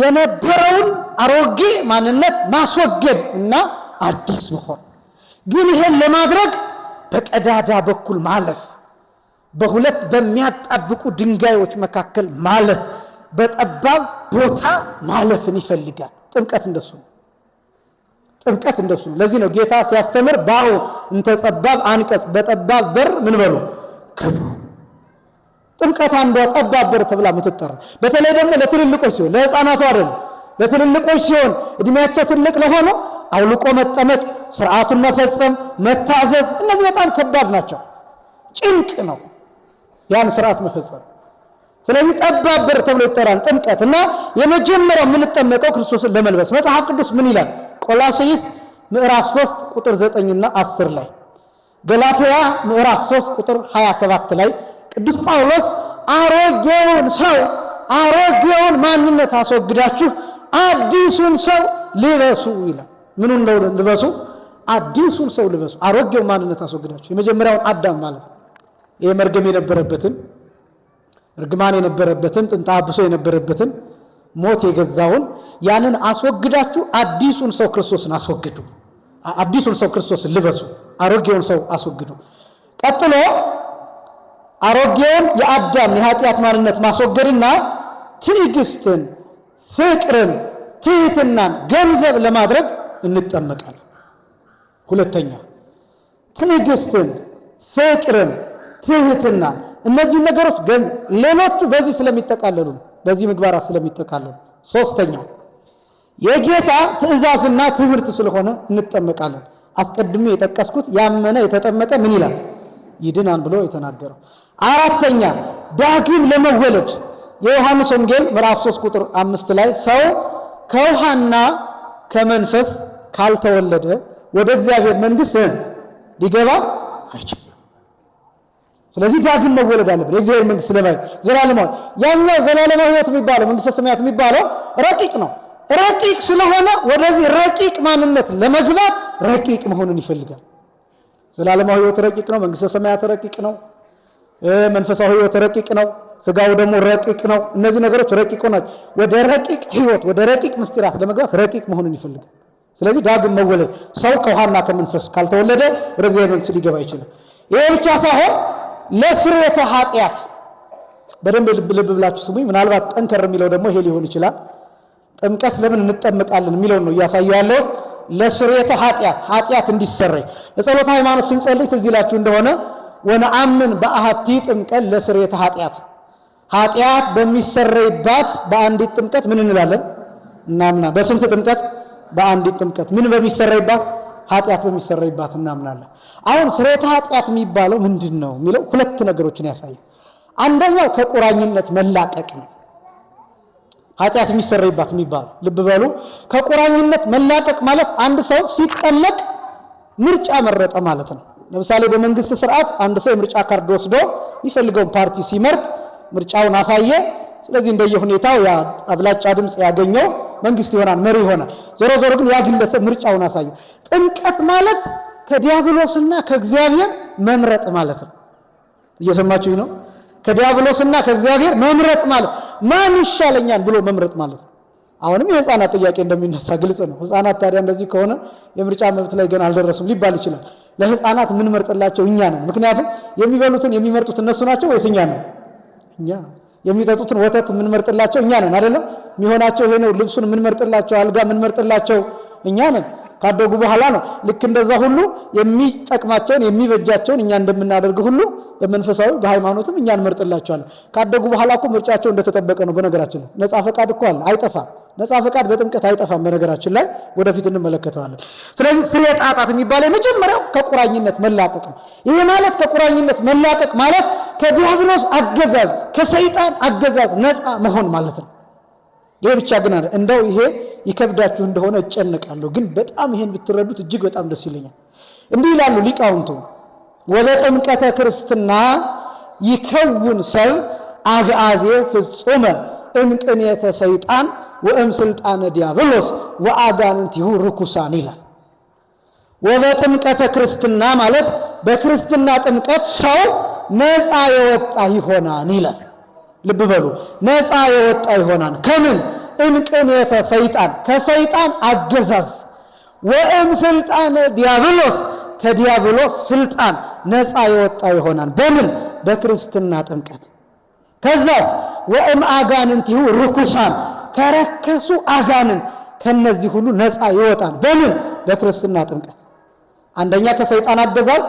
የነበረውን አሮጌ ማንነት ማስወገድ እና አዲስ መሆን። ግን ይሄን ለማድረግ በቀዳዳ በኩል ማለፍ፣ በሁለት በሚያጣብቁ ድንጋዮች መካከል ማለፍ፣ በጠባብ ቦታ ማለፍን ይፈልጋል። ጥምቀት እንደሱ ነው። ጥምቀት እንደሱ ነው። ለዚህ ነው ጌታ ሲያስተምር ባው እንተ ጠባብ አንቀጽ በጠባብ በር ምን በሉ ግቡ። ጥምቀት አንዷ ጠባብ በር ተብላ የምትጠራ በተለይ ደግሞ ለትልልቆች ሲሆን ለሕፃናቱ አይደለም፣ ለትልልቆች ሲሆን እድሜያቸው ትልቅ ለሆነ አውልቆ መጠመቅ፣ ስርዓቱን መፈጸም፣ መታዘዝ እነዚህ በጣም ከባድ ናቸው። ጭንቅ ነው ያን ስርዓት መፈጸም። ስለዚህ ጠባብ በር ተብሎ ይጠራል ጥምቀት። እና የመጀመሪያው የምንጠመቀው ክርስቶስን ለመልበስ መጽሐፍ ቅዱስ ምን ይላል? ቆላስይስ ምዕራፍ 3 ቁጥር 9 እና 10 ላይ፣ ገላትያ ምዕራፍ 3 ቁጥር 27 ላይ ቅዱስ ጳውሎስ አሮጌውን ማንነት አስወግዳችሁ አዲሱን ሰው ልበሱ ይላል። ምኑን ነው ልበሱ? አዲሱን ሰው ልበሱ። አሮጌው ማንነት አስወግዳችሁ የመጀመሪያውን አዳም ማለት ነው። ይሄ መርገም የነበረበትን እርግማን የነበረበትን ጥንተ አብሶ የነበረበትን ሞት የገዛውን ያንን አስወግዳችሁ አዲሱን ሰው ክርስቶስን አስወግዱ። አዲሱን ሰው ክርስቶስን ልበሱ። አሮጌውን ሰው አስወግዱ። ቀጥሎ አሮጌውን የአዳም የኃጢአት ማንነት ማስወገድና ትዕግስትን፣ ፍቅርን፣ ትህትናን ገንዘብ ለማድረግ እንጠመቃለን። ሁለተኛ ትዕግስትን፣ ፍቅርን፣ ትህትናን እነዚህ ነገሮች ገንዘብ፣ ሌሎቹ በዚህ ስለሚጠቃለሉ በዚህ ምግባራት ስለሚጠቃለሉ። ሶስተኛ የጌታ ትእዛዝና ትምህርት ስለሆነ እንጠመቃለን። አስቀድሜ የጠቀስኩት ያመነ የተጠመቀ ምን ይላል? ይድናል ብሎ የተናገረው። አራተኛ ዳግም ለመወለድ የዮሐንስ ወንጌል ምዕራፍ 3 ቁጥር 5 ላይ ሰው ከውሃና ከመንፈስ ካልተወለደ ወደ እግዚአብሔር መንግሥት ሊገባ አይችልም። ስለዚህ ዳግም መወለድ አለብን የእግዚአብሔር መንግሥት ለማየት ዘላለማዊ። ያኛው ዘላለማዊ ሕይወት የሚባለው መንግሥተ ሰማያት የሚባለው ረቂቅ ነው። ረቂቅ ስለሆነ ወደዚህ ረቂቅ ማንነት ለመግባት ረቂቅ መሆንን ይፈልጋል። ዘላለማዊ ሕይወት ረቂቅ ነው። መንግሥተ ሰማያት ረቂቅ ነው። መንፈሳዊ ሕይወት ረቂቅ ነው። ስጋው ደግሞ ረቂቅ ነው። እነዚህ ነገሮች ረቂቅ ናቸው። ወደ ረቂቅ ሕይወት ወደ ረቂቅ ምስጢራት ለመግባት ረቂቅ መሆንን ይፈልጋል። ስለዚህ ዳግም መወለድ ሰው ከውሃና ከመንፈስ ካልተወለደ ወደ እግዚአብሔር መንግሥት ሊገባ አይችልም። ይሄ ብቻ ሳይሆን ለስርየተ ኃጢአት በደንብ ልብ ብላችሁ ስሙኝ። ምናልባት ጠንከር የሚለው ደግሞ ይሄ ሊሆን ይችላል። ጥምቀት ለምን እንጠመቃለን የሚለው ነው እያሳየሁ ያለሁት። ለስርየተ ኃጢአት እንዲሰረይ በጸሎተ ሃይማኖት ስንጸልይ ትዝ ይላችሁ እንደሆነ ወነአምን በአሐቲ ጥምቀት ለስርየተ ኃጢአት በሚሰረይባት በአንዲት ጥምቀት ምን እንላለን? እናምናለን። በስንት ጥምቀት? በአንዲት ጥምቀት። ምን በሚሰረይባት? ኃጢአት በሚሰረይባት እናምናለን። አሁን ስርየተ ኃጢአት የሚባለው ምንድን ነው የሚለው ሁለት ነገሮችን ያሳያል። አንደኛው ከቁራኝነት መላቀቅ ነው። ኃጢአት የሚሰረይባት የሚባለው ልብ በሉ። ከቁራኝነት መላቀቅ ማለት አንድ ሰው ሲጠመቅ ምርጫ መረጠ ማለት ነው። ለምሳሌ በመንግስት ስርዓት አንድ ሰው የምርጫ ካርድ ወስዶ የሚፈልገውን ፓርቲ ሲመርጥ ምርጫውን አሳየ። ስለዚህ እንደየሁኔታው ያ አብላጫ ድምፅ ያገኘው መንግስት ይሆናል፣ መሪ ይሆናል። ዞሮ ዞሮ ግን ያ ግለሰብ ምርጫውን አሳየ። ጥምቀት ማለት ከዲያብሎስና ከእግዚአብሔር መምረጥ ማለት ነው። እየሰማችሁኝ ነው? ከዲያብሎስና ከእግዚአብሔር መምረጥ ማለት ማን ይሻለኛል ብሎ መምረጥ ማለት ነው። አሁንም የህፃናት ጥያቄ እንደሚነሳ ግልጽ ነው። ህፃናት ታዲያ እንደዚህ ከሆነ የምርጫ መብት ላይ ገና አልደረሱም ሊባል ይችላል። ለህፃናት ምን መርጥላቸው እኛ ነን። ምክንያቱም የሚበሉትን የሚመርጡት እነሱ ናቸው ወይስ እኛ ነን? እኛ። የሚጠጡትን ወተት ምን መርጥላቸው እኛ ነን አይደለም? የሚሆናቸው ይሄ ነው። ልብሱን ምን መርጥላቸው፣ አልጋ ምን መርጥላቸው እኛ ነን። ካደጉ በኋላ ነው። ልክ እንደዛ ሁሉ የሚጠቅማቸውን የሚበጃቸውን እኛ እንደምናደርግ ሁሉ በመንፈሳዊ በሃይማኖትም እኛ እንመርጥላቸዋለን። ካደጉ በኋላ እኮ ምርጫቸው እንደተጠበቀ ነው። በነገራችን ላይ ነፃ ፈቃድ እኮ አለ፣ አይጠፋም። ነፃ ፈቃድ በጥምቀት አይጠፋም። በነገራችን ላይ ወደፊት እንመለከተዋለን። ስለዚህ ፍሬ ጣጣት የሚባለው የመጀመሪያው ከቁራኝነት መላቀቅ ነው። ይሄ ማለት ከቁራኝነት መላቀቅ ማለት ከዲያብሎስ አገዛዝ ከሰይጣን አገዛዝ ነፃ መሆን ማለት ነው። ይሄ ብቻ ግን አለ እንደው ይሄ ይከብዳችሁ እንደሆነ እጨነቃለሁ፣ ግን በጣም ይሄን ብትረዱት እጅግ በጣም ደስ ይለኛል። እንዲህ ይላሉ ሊቃውንቱ ወበጥምቀተ ክርስትና ይከውን ሰብ አግአዜ ፍጹመ እምቅኔተ ሰይጣን ወእም ስልጣነ ዲያብሎስ ወአጋንንቲሁ ርኩሳን ይላል። ወበጥምቀተ ክርስትና ማለት በክርስትና ጥምቀት ሰው ነፃ የወጣ ይሆናል ይላል። ልብ በሉ፣ ነፃ የወጣ ይሆናል ከምን? እምቅኔተ ሰይጣን ከሰይጣን አገዛዝ፣ ወእም ስልጣነ ዲያብሎስ ከዲያብሎስ ስልጣን ነፃ የወጣ ይሆናል። በምን? በክርስትና ጥምቀት። ከዛስ ወእም አጋንንቲሁ ርኩሳን ከረከሱ አጋንን ከነዚህ ሁሉ ነፃ ይወጣል። በምን? በክርስትና ጥምቀት። አንደኛ ከሰይጣን አገዛዝ፣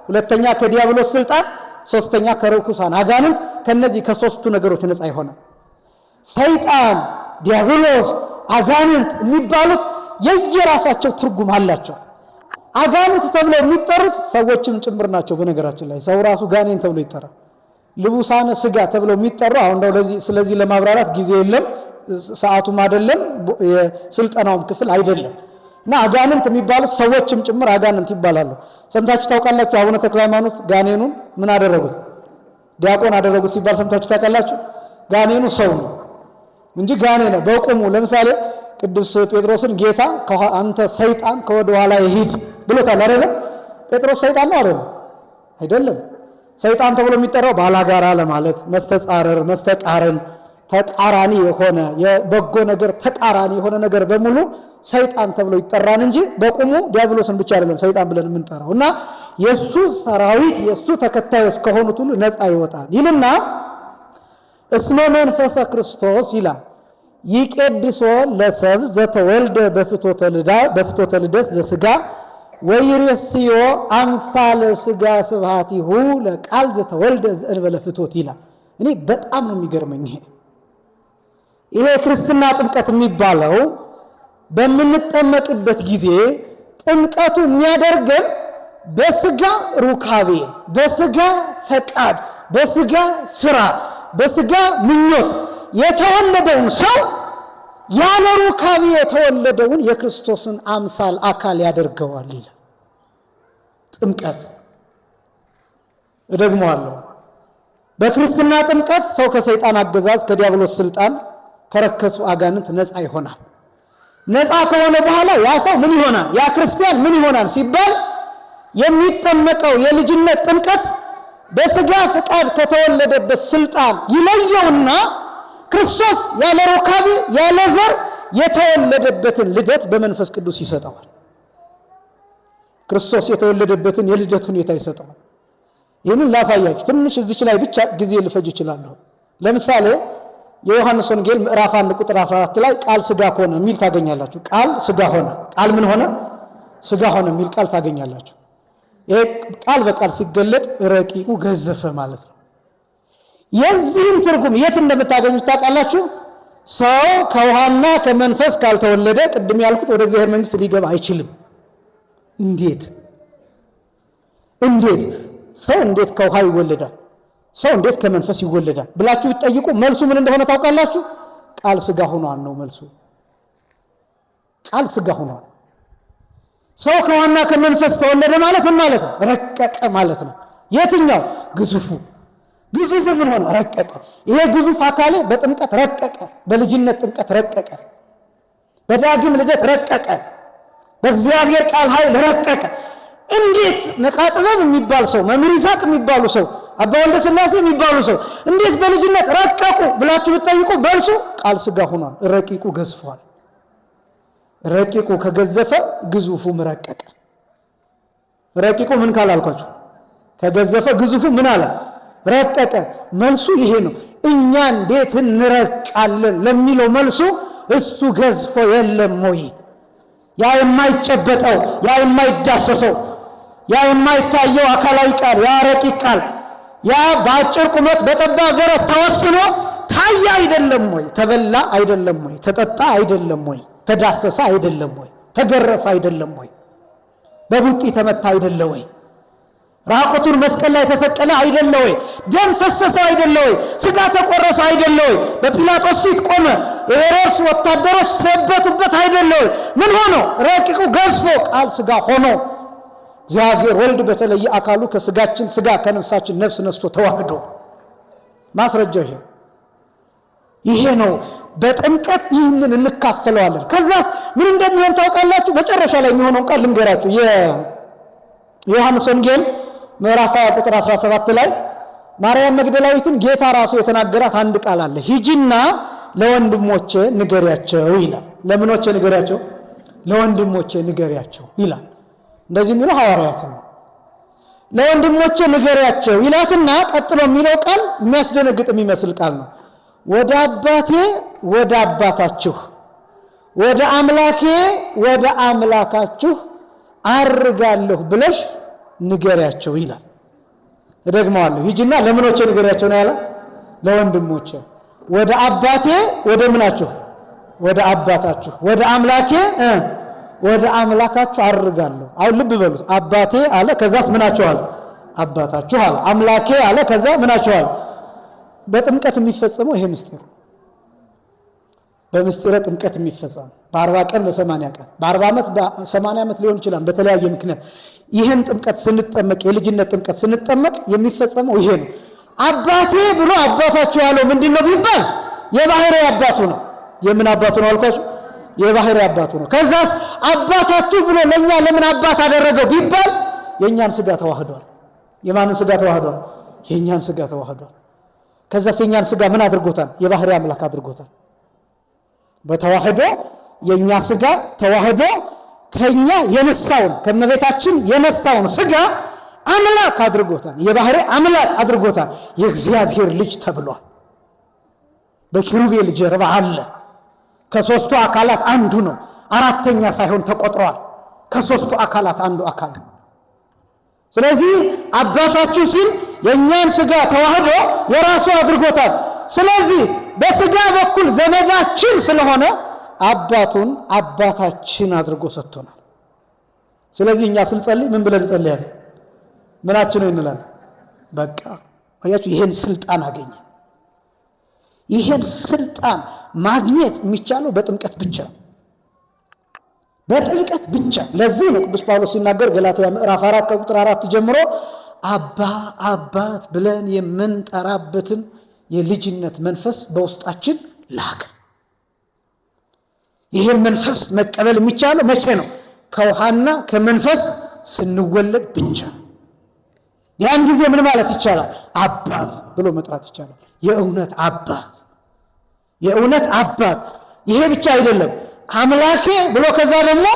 ሁለተኛ ከዲያብሎስ ስልጣን፣ ሶስተኛ ከርኩሳን አጋንንት። ከነዚህ ከሶስቱ ነገሮች ነፃ ይሆናል። ሰይጣን፣ ዲያብሎስ፣ አጋንንት የሚባሉት የየራሳቸው ትርጉም አላቸው። አጋንንት ተብለው የሚጠሩት ሰዎችም ጭምር ናቸው። በነገራችን ላይ ሰው ራሱ ጋኔን ተብሎ ይጠራል። ልቡሳነ ስጋ ተብለው የሚጠሩ አሁን ነው። ስለዚህ ለማብራራት ጊዜ የለም፣ ሰዓቱም አይደለም፣ የስልጠናውም ክፍል አይደለም። እና አጋንንት የሚባሉት ሰዎችም ጭምር አጋንንት ይባላሉ። ሰምታችሁ ታውቃላችሁ? አቡነ ተክለ ሃይማኖት ጋኔኑን ምን አደረጉት? ዲያቆን አደረጉት ሲባል ሰምታችሁ ታውቃላችሁ? ጋኔኑ ሰው ነው እንጂ ጋኔን ነው በቁሙ። ለምሳሌ ቅዱስ ጴጥሮስን ጌታ አንተ ሰይጣን ከወደ ኋላ ይሂድ ብሎታል አይደለም? ጴጥሮስ ሰይጣን ነው አይደለም? አይደለም። ሰይጣን ተብሎ የሚጠራው ባላጋራ ለማለት መስተጻረር፣ መስተቃረን፣ ተቃራኒ የሆነ የበጎ ነገር ተቃራኒ የሆነ ነገር በሙሉ ሰይጣን ተብሎ ይጠራን እንጂ በቁሙ ዲያብሎስን ብቻ አይደለም ሰይጣን ብለን የምንጠራው። እና የሱ ሰራዊት የሱ ተከታዮች ከሆኑት ሁሉ ነፃ ይወጣል ይልና እስመ መንፈሰ ክርስቶስ ይላል ይቄድሶ ለሰብ ዘተወልደ በፍቶተ ልደት ዘስጋ ወይሬስዮ አምሳለ ስጋ ስብሐቲሁ ለቃል ዘተወልደ ዘእንበለ ፍቶት ይላል። እኔ በጣም ነው የሚገርመኝ ይሄ ክርስትና ጥምቀት የሚባለው በምንጠመቅበት ጊዜ ጥምቀቱ የሚያደርገን በስጋ ሩካቤ፣ በስጋ ፈቃድ፣ በስጋ ስራ፣ በስጋ ምኞት የተወለደውን ሰው ያለ ሩካቤ የተወለደውን የክርስቶስን አምሳል አካል ያደርገዋል ይላል ጥምቀት። እደግመዋለሁ። በክርስትና ጥምቀት ሰው ከሰይጣን አገዛዝ፣ ከዲያብሎስ ስልጣን፣ ከረከሱ አጋንንት ነፃ ይሆናል። ነፃ ከሆነ በኋላ ያ ሰው ምን ይሆናል? ያ ክርስቲያን ምን ይሆናል ሲባል የሚጠመቀው የልጅነት ጥምቀት በስጋ ፍቃድ ከተወለደበት ስልጣን ይለየውና ክርስቶስ ያለ ሩካቤ ያለ ዘር የተወለደበትን ልደት በመንፈስ ቅዱስ ይሰጠዋል። ክርስቶስ የተወለደበትን የልደት ሁኔታ ይሰጠዋል። ይህንን ላሳያችሁ ትንሽ እዚች ላይ ብቻ ጊዜ ልፈጅ እችላለሁ። ለምሳሌ የዮሐንስ ወንጌል ምዕራፍ 1 ቁጥር 14 ላይ ቃል ስጋ ሆነ የሚል ታገኛላችሁ። ቃል ስጋ ሆነ፣ ቃል ምን ሆነ? ስጋ ሆነ የሚል ቃል ታገኛላችሁ። ይሄ ቃል በቃል ሲገለጥ ረቂቁ ገዘፈ ማለት ነው። የዚህን ትርጉም የት እንደምታገኙት ታውቃላችሁ? ሰው ከውሃና ከመንፈስ ካልተወለደ ቅድም ያልኩት ወደ እግዚአብሔር መንግሥት ሊገባ አይችልም። እንዴት ሰው እንዴት ከውሃ ይወለዳል? ሰው እንዴት ከመንፈስ ይወለዳል ብላችሁ ብትጠይቁ መልሱ ምን እንደሆነ ታውቃላችሁ? ቃል ስጋ ሆኗል ነው መልሱ። ቃል ስጋ ሆኗል። ሰው ከውሃና ከመንፈስ ተወለደ ማለት ምን ማለት ነው? ረቀቀ ማለት ነው። የትኛው? ግዙፉ ምን ሆነ? ረቀቀ። ይሄ ግዙፍ አካሌ በጥምቀት ረቀቀ፣ በልጅነት ጥምቀት ረቀቀ፣ በዳግም ልደት ረቀቀ፣ በእግዚአብሔር ቃል ኃይል ረቀቀ። እንዴት ነቃጥበብ የሚባል ሰው፣ መምህር ይስሐቅ የሚባሉ ሰው፣ አባ ወልደ ሥላሴ የሚባሉ ሰው እንዴት በልጅነት ረቀቁ ብላችሁ ብትጠይቁ መልሱ ቃል ስጋ ሆኗል። ረቂቁ ገዝፏል። ረቂቁ ከገዘፈ ግዙፉም ረቀቀ። ረቂቁ ምን ካላልኳችሁ ከገዘፈ ግዙፉ ምን አለ? ረቀቀ። መልሱ ይሄ ነው። እኛ እንዴት እንረቃለን ለሚለው መልሱ እሱ ገዝፎ የለም ወይ? ያ የማይጨበጠው፣ ያ የማይዳሰሰው፣ ያ የማይታየው አካላዊ ቃል፣ ያ ረቂቅ ቃል፣ ያ በአጭር ቁመት በጠባብ ደረት ተወስኖ ታየ አይደለም ወይ? ተበላ አይደለም ወይ? ተጠጣ አይደለም ወይ? ተዳሰሰ አይደለም ወይ? ተገረፈ አይደለም ወይ? በቡጢ ተመታ አይደለ ወይ? ራቁቱን መስቀል ላይ ተሰቀለ አይደለ ወይ? ደም ፈሰሰ አይደለ ወይ? ስጋ ተቆረሰ አይደለ ወይ? በጲላጦስ ፊት ቆመ። የሄሮድስ ወታደሮች ሰበቱበት አይደለ ወይ? ምን ሆኖ? ረቂቁ ገዝፎ ቃል ስጋ ሆኖ እግዚአብሔር ወልድ በተለየ አካሉ ከስጋችን ስጋ ከነፍሳችን ነፍስ ነስቶ ተዋህዶ ማስረጃው ይሄ ነው። በጥምቀት ይህንን እንካፈለዋለን። ከዛስ ምን እንደሚሆን ታውቃላችሁ? መጨረሻ ላይ የሚሆነው ቃል ልንገራችሁ። የዮሐንስ ወንጌል ምዕራፍ 20 ቁጥር 17 ላይ ማርያም መግደላዊትን ጌታ ራሱ የተናገራት አንድ ቃል አለ። ሂጂና ለወንድሞቼ ንገሪያቸው ይላል። ለምኖቼ ንገሪያቸው? ለወንድሞቼ ንገሪያቸው ይላል። እንደዚህ የሚለው ሐዋርያት ነው። ለወንድሞቼ ንገሪያቸው ይላትና ቀጥሎ የሚለው ቃል የሚያስደነግጥ የሚመስል ቃል ነው። ወደ አባቴ ወደ አባታችሁ፣ ወደ አምላኬ ወደ አምላካችሁ አርጋለሁ ብለሽ ንገሪያቸው ይላል። እደግመዋለሁ። ሂጂና ለምኖቼ ንገሪያቸው ነው ያለ? ለወንድሞቼ። ወደ አባቴ ወደ ምናችሁ? ወደ አባታችሁ፣ ወደ አምላኬ ወደ አምላካችሁ አርጋለሁ። አሁን ልብ በሉት። አባቴ አለ፣ ከዛስ ምናችሁ አለ? አባታችሁ አለ። አምላኬ አለ፣ ከዛ ምናችሁ አለ? በጥምቀት የሚፈጸመው ይሄ ምስጢር፣ በምስጢረ ጥምቀት የሚፈጸመው በ40 ቀን በ80 ቀን በ40 ዓመት በ80 ዓመት ሊሆን ይችላል። በተለያየ ምክንያት ይህን ጥምቀት ስንጠመቅ፣ የልጅነት ጥምቀት ስንጠመቅ የሚፈጸመው ይሄ ነው። አባቴ ብሎ አባታችሁ ያለው ምንድን ነው ቢባል የባህሪ አባቱ ነው። የምን አባቱ ነው አልኳችሁ? የባህሪ አባቱ ነው። ከዛስ አባታችሁ ብሎ ለኛ ለምን አባት አደረገው ቢባል የኛን ስጋ ተዋህዷል። የማንን ስጋ ተዋህዷል? የኛን ስጋ ተዋህዷል። ከዛስ የኛን ስጋ ምን አድርጎታል? የባህሪ አምላክ አድርጎታል። በተዋህዶ የኛ ስጋ ተዋህዶ ከኛ የነሳውን ከመቤታችን የነሳውን ስጋ አምላክ አድርጎታል። የባህሪ አምላክ አድርጎታል። የእግዚአብሔር ልጅ ተብሏል። በኪሩቤል ጀርባ አለ። ከሶስቱ አካላት አንዱ ነው። አራተኛ ሳይሆን ተቆጥሯል። ከሶስቱ አካላት አንዱ አካል። ስለዚህ አባታችሁ ሲል የኛን ስጋ ተዋህዶ የራሱ አድርጎታል። ስለዚህ በስጋ በኩል ዘመዳችን ስለሆነ አባቱን አባታችን አድርጎ ሰጥቶናል። ስለዚህ እኛ ስንጸልይ ምን ብለን እንጸልያለን? ምናችን ነው እንላለን? በቃ አያችሁ፣ ይሄን ስልጣን አገኘ። ይሄን ስልጣን ማግኘት የሚቻለው በጥምቀት ብቻ፣ በጥምቀት ብቻ። ለዚህ ነው ቅዱስ ጳውሎስ ሲናገር ገላትያ ምዕራፍ 4 ከቁጥር 4 ጀምሮ አባ አባት ብለን የምንጠራበትን የልጅነት መንፈስ በውስጣችን ላከ። ይሄን መንፈስ መቀበል የሚቻለው መቼ ነው? ከውሃና ከመንፈስ ስንወለድ ብቻ። ያን ጊዜ ምን ማለት ይቻላል? አባት ብሎ መጥራት ይቻላል። የእውነት አባት፣ የእውነት አባት። ይሄ ብቻ አይደለም፣ አምላኬ ብሎ ከዛ ደግሞ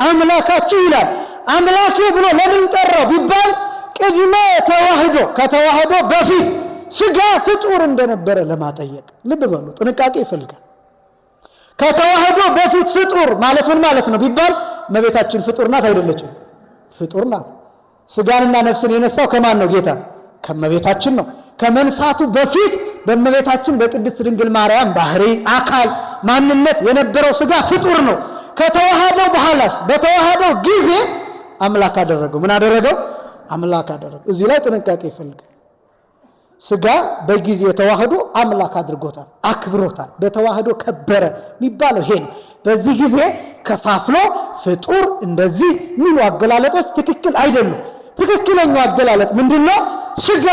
አምላካችሁ ይላል። አምላኬ ብሎ ለምን ጠራው ቢባል ቅድመ ተዋህዶ፣ ከተዋህዶ በፊት ስጋ ፍጡር እንደነበረ ለማጠየቅ። ልብ በሉ፣ ጥንቃቄ ይፈልጋል። ከተዋህዶ በፊት ፍጡር ማለት ምን ማለት ነው ቢባል እመቤታችን ፍጡር ናት አይደለችም? ፍጡር ናት። ስጋንና ነፍስን የነሳው ከማን ነው? ጌታ ከእመቤታችን ነው። ከመንሳቱ በፊት በእመቤታችን በቅድስት ድንግል ማርያም ባህሪ፣ አካል፣ ማንነት የነበረው ስጋ ፍጡር ነው። ከተዋህደው በኋላስ በተዋህደው ጊዜ አምላክ አደረገው። ምን አደረገው? አምላክ አደረገው። እዚህ ላይ ጥንቃቄ ይፈልጋል። ስጋ በጊዜ ተዋህዶ አምላክ አድርጎታል፣ አክብሮታል። በተዋህዶ ከበረ የሚባለው ይሄ ነው። በዚህ ጊዜ ከፋፍሎ ፍጡር እንደዚህ የሚሉ አገላለጦች ትክክል አይደሉም። ትክክለኛው አገላለጥ ምንድነው? ስጋ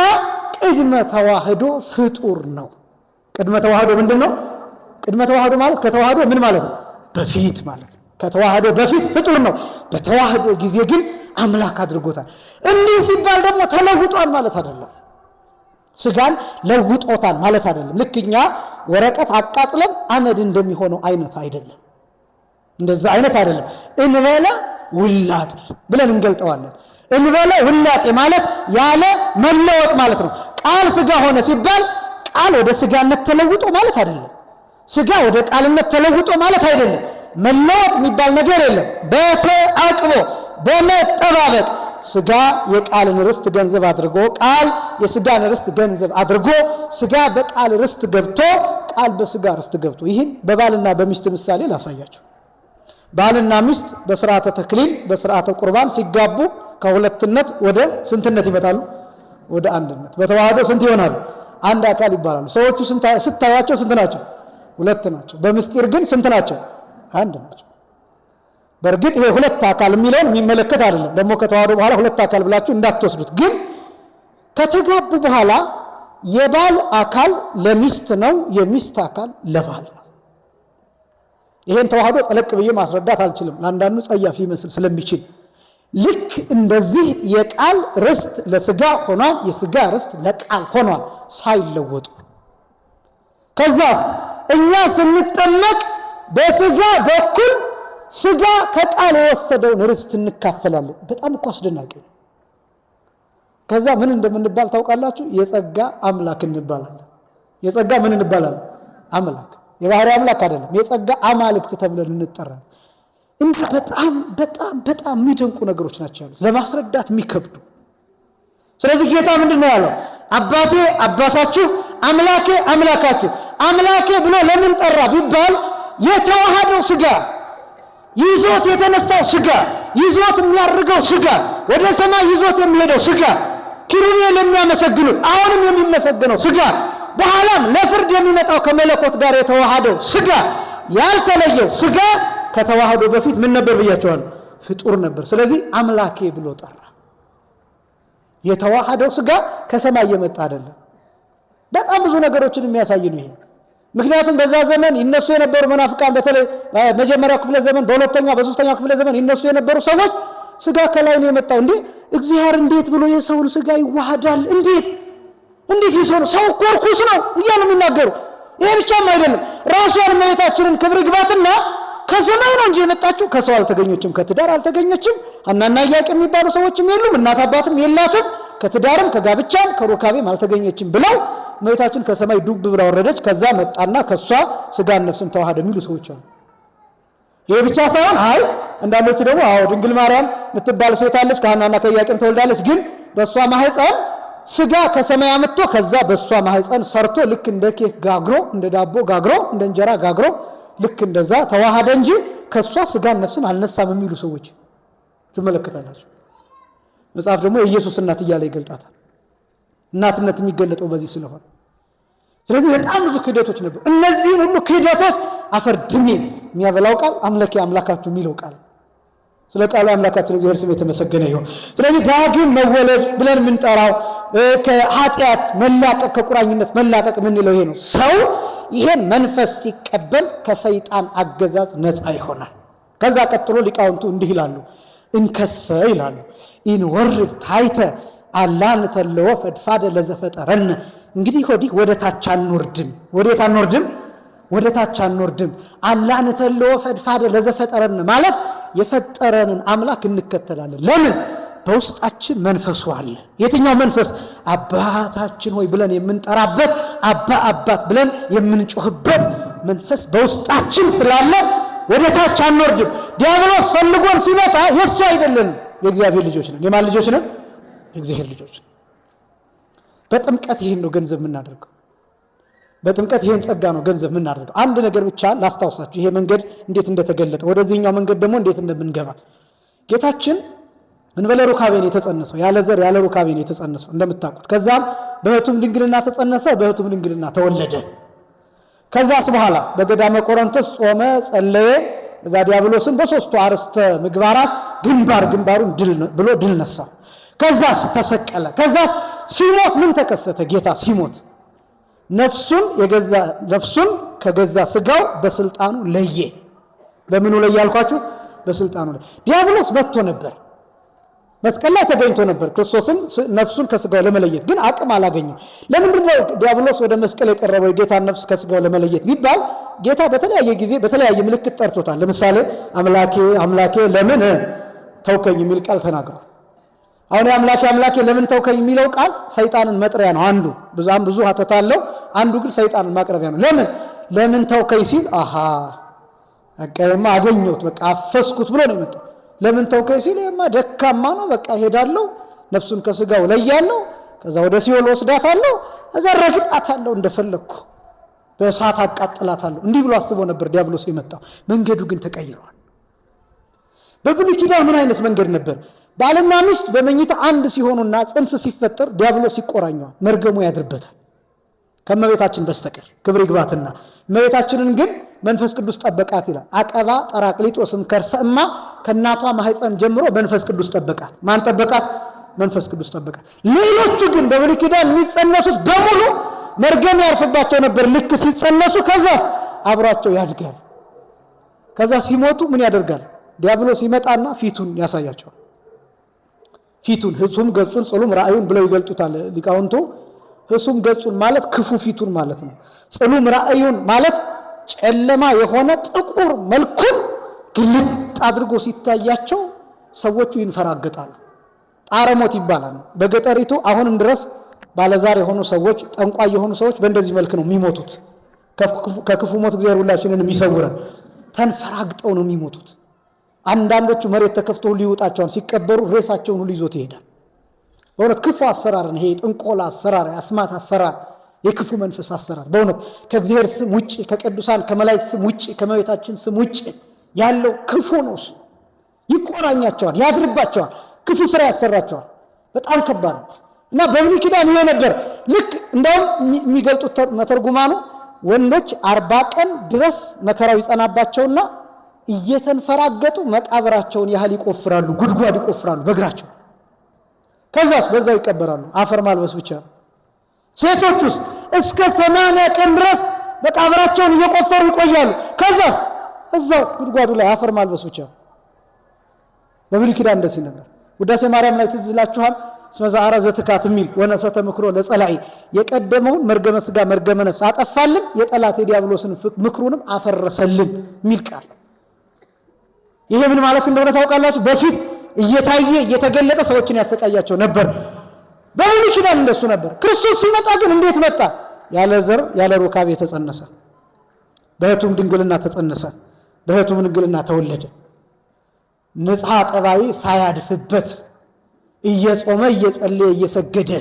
ቅድመ ተዋህዶ ፍጡር ነው። ቅድመ ተዋህዶ ምንድነው? ቅድመ ተዋህዶ ማለት ከተዋህዶ ምን ማለት ነው? በፊት ማለት ነው። ከተዋህዶ በፊት ፍጡር ነው። በተዋህዶ ጊዜ ግን አምላክ አድርጎታል። እንዲህ ሲባል ደግሞ ተለውጧል ማለት አይደለም። ስጋን ለውጦታል ማለት አይደለም። ልክ እኛ ወረቀት አቃጥለን አመድ እንደሚሆነው አይነት አይደለም። እንደዛ አይነት አይደለም። እንበለ ውላጤ ብለን እንገልጠዋለን። እንበለ ውላጤ ማለት ያለ መለወጥ ማለት ነው። ቃል ስጋ ሆነ ሲባል ቃል ወደ ስጋነት ተለውጦ ማለት አይደለም። ስጋ ወደ ቃልነት ተለውጦ ማለት አይደለም። መለወጥ የሚባል ነገር የለም። በተአቅቦ በመጠባበቅ ስጋ የቃልን ርስት ገንዘብ አድርጎ ቃል የስጋን ርስት ገንዘብ አድርጎ ስጋ በቃል ርስት ገብቶ ቃል በስጋ ርስት ገብቶ ይህን በባልና በሚስት ምሳሌ ላሳያችሁ። ባልና ሚስት በስርዓተ ተክሊል በስርዓተ ቁርባን ሲጋቡ ከሁለትነት ወደ ስንትነት ይመጣሉ? ወደ አንድነት። በተዋህዶ ስንት ይሆናሉ? አንድ አካል ይባላሉ። ሰዎቹ ስታያቸው ስንት ናቸው? ሁለት ናቸው። በምስጢር ግን ስንት ናቸው? አንድ ናቸው። በእርግጥ ይሄ ሁለት አካል የሚለውን የሚመለከት አይደለም። ደግሞ ከተዋህዶ በኋላ ሁለት አካል ብላችሁ እንዳትወስዱት። ግን ከተጋቡ በኋላ የባል አካል ለሚስት ነው፣ የሚስት አካል ለባል ነው። ይሄን ተዋህዶ ጠለቅ ብዬ ማስረዳት አልችልም፣ ለአንዳንዱ ጸያፍ ሊመስል ስለሚችል። ልክ እንደዚህ የቃል ርስት ለስጋ ሆኗል፣ የስጋ ርስት ለቃል ሆኗል ሳይለወጡ። ከዛስ እኛ ስንጠመቅ በስጋ በኩል ስጋ ከቃል የወሰደውን ርስት እንካፈላለን። በጣም እኮ አስደናቂ ነው። ከዛ ምን እንደምንባል ታውቃላችሁ? የጸጋ አምላክ እንባላለን። የጸጋ ምን እንባላለን? አምላክ። የባህሪ አምላክ አይደለም፣ የጸጋ አማልክት ተብለን እንጠራለን። እንዴ በጣም በጣም በጣም የሚደንቁ ነገሮች ናቸው ያሉት፣ ለማስረዳት የሚከብዱ። ስለዚህ ጌታ ምንድነው ያለው? አባቴ አባታችሁ፣ አምላኬ አምላካችሁ። አምላኬ ብሎ ለምን ጠራ ቢባል የተዋሃደው ስጋ ይዞት የተነሳው ስጋ ይዞት የሚያርገው ስጋ ወደ ሰማይ ይዞት የሚሄደው ስጋ ኪሩቤል የሚያመሰግኑት አሁንም የሚመሰግነው ስጋ በኋላም ለፍርድ የሚመጣው ከመለኮት ጋር የተዋሃደው ስጋ ያልተለየው ስጋ ከተዋህዶ በፊት ምን ነበር ብያቸዋለሁ? ፍጡር ነበር። ስለዚህ አምላኬ ብሎ ጠራ። የተዋሃደው ስጋ ከሰማይ የመጣ አይደለም። በጣም ብዙ ነገሮችን የሚያሳይ ነው ይሄ። ምክንያቱም በዛ ዘመን ይነሱ የነበሩ መናፍቃን በተለይ መጀመሪያው ክፍለ ዘመን በሁለተኛው በሶስተኛው ክፍለ ዘመን ይነሱ የነበሩ ሰዎች ስጋ ከላይ ነው የመጣው፣ እንዴ እግዚአብሔር እንዴት ብሎ የሰውን ስጋ ይዋሃዳል? እንዴት ይሰሩ ሰው እኮ ርኩስ ነው እያሉ የሚናገሩ። ይሄ ብቻም አይደለም፣ ራሷን እመቤታችንን ክብር ይግባትና ከሰማይ ነው እንጂ የመጣችው ከሰው አልተገኘችም፣ ከትዳር አልተገኘችም። ሐናና ኢያቄም የሚባሉ ሰዎችም የሉም፣ እናት አባትም የላትም፣ ከትዳርም ከጋብቻም ከሩካቤም አልተገኘችም ብለው እመቤታችን ከሰማይ ዱብ ብላ ወረደች። ከዛ መጣና ከሷ ስጋን ነፍስን ተዋሃደ የሚሉ ሰዎች አሉ። ይሄ ብቻ ሳይሆን አይ አንዳንዶቹ ደግሞ አዎ ድንግል ማርያም የምትባል ሴት አለች፣ ከሐናና ከኢያቄም ተወልዳለች፣ ግን በሷ ማህፀን ስጋ ከሰማይ አመጥቶ ከዛ በሷ ማህፀን ሰርቶ ልክ እንደ ኬክ ጋግሮ እንደ ዳቦ ጋግሮ እንደ እንጀራ ጋግሮ ልክ እንደዛ ተዋሃደ እንጂ ከሷ ስጋን ነፍስን አልነሳም የሚሉ ሰዎች ትመለከታላችሁ። መጽሐፍ ደግሞ የኢየሱስ እናት እያለ ይገልጣታል። እናትነት የሚገለጠው በዚህ ስለሆነ ስለዚህ በጣም ብዙ ክህደቶች ነበሩ። እነዚህን ሁሉ ክህደቶች አፈር ድሜ የሚያበላው ቃል አምላኬ አምላካችሁ የሚለው ቃል ስለ ቃሉ አምላካችን እግዚአብሔር ስም የተመሰገነ ይሁን። ስለዚህ ዳግም መወለድ ብለን የምንጠራው ከኃጢአት መላቀቅ ከቁራኝነት መላቀቅ የምንለው ይሄ ነው። ሰው ይሄን መንፈስ ሲቀበል ከሰይጣን አገዛዝ ነፃ ይሆናል። ከዛ ቀጥሎ ሊቃውንቱ እንዲህ ይላሉ፣ እንከሰ ይላሉ ኢንወርድ ታይተ አላንተለወ ፈድፋደ ለዘፈጠረን። እንግዲህ ወደ ታች አንወርድም። ወዴት አንወርድም? ወደ ታች አንወርድም። አላንተለወ ፈድፋደ ለዘፈጠረን ማለት የፈጠረንን አምላክ እንከተላለን። ለምን? በውስጣችን መንፈሱ አለ። የትኛው መንፈስ? አባታችን ሆይ ብለን የምንጠራበት አባት ብለን የምንጮህበት መንፈስ በውስጣችን ስላለ ወደ ታች አንወርድም። ዲያብሎስ ፈልጎን ሲመጣ የሱ አይደለንም፣ የእግዚአብሔር ልጆች ነን። የማን ልጆች ነን? የእግዚአብሔር ልጆች። በጥምቀት ይሄን ነው ገንዘብ የምናደርገው። በጥምቀት ይሄን ጸጋ ነው ገንዘብ የምናደርገው። አንድ ነገር ብቻ ላስታውሳችሁ፣ ይሄ መንገድ እንዴት እንደተገለጠ፣ ወደዚህኛው መንገድ ደግሞ እንዴት እንደምንገባ። ጌታችን እንበለ ሩካቤ ነው የተጸነሰው፣ ያለ ዘር ያለ ሩካቤ ነው የተጸነሰው እንደምታውቁት። ከዛም በሕቱም ድንግልና ተጸነሰ፣ በሕቱም ድንግልና ተወለደ። ከዛስ በኋላ በገዳመ ቆሮንቶስ ጾመ፣ ጸለየ። እዛ ዲያብሎስን በሶስቱ አርዕስተ ምግባራት ግንባሩን ብሎ ድል ነሳው። ከዛስ ተሰቀለ። ከዛስ ሲሞት ምን ተከሰተ? ጌታ ሲሞት ነፍሱን ከገዛ ስጋው በስልጣኑ ለየ። በምኑ ላይ ያልኳችሁ? በስልጣኑ ላይ። ዲያብሎስ መጥቶ ነበር፣ መስቀል ላይ ተገኝቶ ነበር ክርስቶስን ነፍሱን ከስጋው ለመለየት፣ ግን አቅም አላገኘም። ለምንድን ነው ዲያብሎስ ወደ መስቀል የቀረበው የጌታን ነፍስ ከስጋው ለመለየት ቢባል? ጌታ በተለያየ ጊዜ በተለያየ ምልክት ጠርቶታል። ለምሳሌ አምላኬ አምላኬ ለምን ተውከኝ የሚል ቃል ተናግሯል። አሁን አምላኬ ለምን ተውከኝ የሚለው ቃል ሰይጣንን መጥሪያ ነው። አንዱ ብዙ ሀተታ አለው፣ አንዱ ግን ሰይጣንን ማቅረቢያ ነው። ለምን ተውከኝ ሲል አገኘሁት፣ በቃ አፈስኩት ብሎ ነው የመጣው። ለምን ተውከኝ ሲል የማ ደካማ ነው፣ በቃ ሄዳለሁ፣ ነፍሱን ከስጋው ለያለሁ፣ ከዛ ወደ ሲኦል ወስዳታለሁ፣ እዛ ረግጣታለሁ፣ እንደፈለኩ በእሳት አቃጥላታለሁ። እንዲህ ብሎ አስቦ ነበር ዲያብሎስ የመጣው። መንገዱ ግን ተቀይሯል። በብሉይ ኪዳን ምን አይነት መንገድ ነበር? ባልና ሚስት በመኝታ አንድ ሲሆኑና ጽንስ ሲፈጠር ዲያብሎስ ይቆራኛል፣ መርገሙ ያድርበታል ከመቤታችን በስተቀር ክብር ይግባትና። መቤታችንን ግን መንፈስ ቅዱስ ጠበቃት ይላል። አቀባ ጰራቅሊጦስን ከርሰማ ከእናቷ ማህፀን ጀምሮ መንፈስ ቅዱስ ጠበቃት። ማን ጠበቃት? መንፈስ ቅዱስ ጠበቃት። ሌሎቹ ግን በብሉይ ኪዳን የሚጸነሱት በሙሉ መርገም ያርፍባቸው ነበር ልክ ሲጸነሱ። ከዛ አብሯቸው ያድጋል። ከዛ ሲሞቱ ምን ያደርጋል? ዲያብሎስ ይመጣና ፊቱን ያሳያቸዋል። ፊቱን ህሱም ገጹን ጽሉም ራእዩን ብለው ይገልጡታል ሊቃውንቱ። ህሱም ገጹን ማለት ክፉ ፊቱን ማለት ነው። ጽሉም ራእዩን ማለት ጨለማ የሆነ ጥቁር መልኩን ግልጥ አድርጎ ሲታያቸው ሰዎቹ ይንፈራገጣሉ። ጣረሞት ይባላል በገጠሪቱ። አሁንም ድረስ ባለዛር የሆኑ ሰዎች፣ ጠንቋይ የሆኑ ሰዎች በእንደዚህ መልክ ነው የሚሞቱት። ከክፉ ሞት እግዚአብሔር ሁላችንን የሚሰውረን። ተንፈራግጠው ነው የሚሞቱት። አንዳንዶቹ መሬት ተከፍቶ ሁሉ ይውጣቸዋል። ሲቀበሩ ሬሳቸውን ሁሉ ይዞት ይሄዳል። በእውነት ክፉ አሰራር ነው ይሄ። ጥንቆላ አሰራር፣ የአስማት አሰራር፣ የክፉ መንፈስ አሰራር። በእውነት ከእግዚአብሔር ስም ውጭ፣ ከቅዱሳን ከመላእክት ስም ውጭ፣ ከመቤታችን ስም ውጭ ያለው ክፉ ነው። ይቆራኛቸዋል፣ ያድርባቸዋል፣ ክፉ ስራ ያሰራቸዋል። በጣም ከባድ ነው እና በብሉይ ኪዳን ይሄ ነበር። ልክ እንደውም የሚገልጡት መተርጉማኑ ወንዶች 40 ቀን ድረስ መከራው ይጸናባቸውና እየተንፈራገጡ መቃብራቸውን ያህል ይቆፍራሉ፣ ጉድጓድ ይቆፍራሉ በእግራቸው። ከዛስ በዛው ይቀበራሉ። አፈር ማልበስ ብቻ ነው። ሴቶቹስ እስከ 80 ቀን ድረስ መቃብራቸውን እየቆፈሩ ይቆያሉ። ከዛስ እዛው ጉድጓዱ ላይ አፈር ማልበስ ብቻ ነው። በብሉይ ኪዳን እንደዚህ ነበር። ውዳሴ ማርያም ላይ ትዝ ይላችኋል። እስመ ዘአርአያ ዘትካት የሚል ወነሰተ ምክሮ ለጸላኢ፣ የቀደመውን መርገመ ስጋ መርገመ ነፍስ አጠፋልን፣ የጠላት የዲያብሎስን ምክሩንም አፈረሰልን የሚል ቃል። ይሄ ምን ማለት እንደሆነ ታውቃላችሁ? በፊት እየታየ እየተገለጠ ሰዎችን ያሰቃያቸው ነበር። በብሉይ ኪዳን እንደሱ ነበር። ክርስቶስ ሲመጣ ግን እንዴት መጣ? ያለ ዘር ያለ ሩካቤ ተጸነሰ፣ በሕቱም ድንግልና ተጸነሰ፣ በሕቱም ድንግልና ተወለደ። ንጽሐ ጠባዊ ሳያድፍበት እየጾመ እየጸለየ እየሰገደ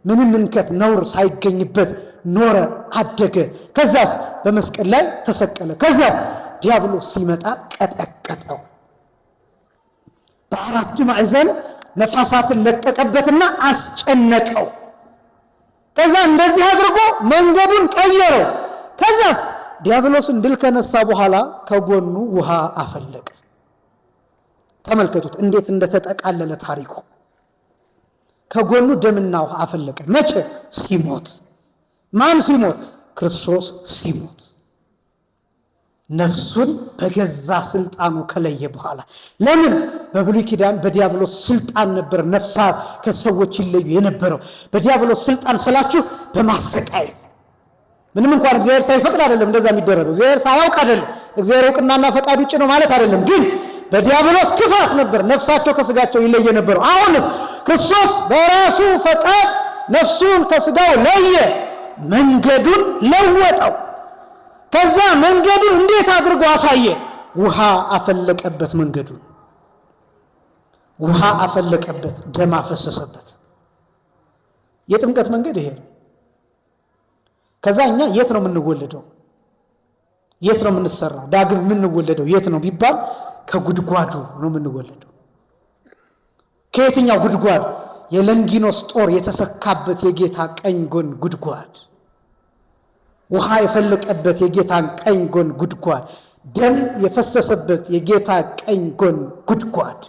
ምንም እንከት ነውር ሳይገኝበት ኖረ፣ አደገ። ከዛስ በመስቀል ላይ ተሰቀለ። ከዛስ ዲያብሎስ ሲመጣ ቀጠቀጠው። በአራት ማዕዘን ነፋሳትን ለቀቀበትና አስጨነቀው። ከዛ እንደዚህ አድርጎ መንገዱን ቀየረው። ከዛስ ዲያብሎስን ድል ከነሳ በኋላ ከጎኑ ውሃ አፈለቀ። ተመልከቱት እንዴት እንደተጠቃለለ ታሪኩ። ከጎኑ ደምና ውሃ አፈለቀ። መቼ? ሲሞት። ማን ሲሞት? ክርስቶስ ሲሞት። ነፍሱን በገዛ ስልጣኑ ከለየ በኋላ። ለምን? በብሉይ ኪዳን በዲያብሎስ ስልጣን ነበር ነፍሳት ከሰዎች ይለዩ የነበረው። በዲያብሎስ ስልጣን ስላችሁ በማሰቃየት ምንም እንኳን እግዚአብሔር ሳይፈቅድ አይደለም እንደዛ የሚደረገው፣ እግዚአብሔር ሳያውቅ አይደለም፣ እግዚአብሔር እውቅናና ፈቃድ ውጭ ነው ማለት አይደለም። ግን በዲያብሎስ ክፋት ነበር ነፍሳቸው ከስጋቸው ይለየ ነበረው። አሁንስ ክርስቶስ በራሱ ፈቃድ ነፍሱን ከስጋው ለየ፣ መንገዱን ለወጠው። ከዛ መንገዱን እንዴት አድርጎ አሳየ? ውሃ አፈለቀበት። መንገዱን ውሃ አፈለቀበት፣ ደም አፈሰሰበት። የጥምቀት መንገድ ይሄ ነው። ከዛ እኛ የት ነው የምንወለደው? የት ነው የምንሰራው? ዳግም የምንወለደው የት ነው ቢባል ከጉድጓዱ ነው የምንወለደው። ከየትኛው ጉድጓድ? የለንጊኖስ ጦር የተሰካበት የጌታ ቀኝ ጎን ጉድጓድ፣ ውሃ የፈለቀበት የጌታን ቀኝ ጎን ጉድጓድ፣ ደም የፈሰሰበት የጌታ ቀኝ ጎን ጉድጓድ፣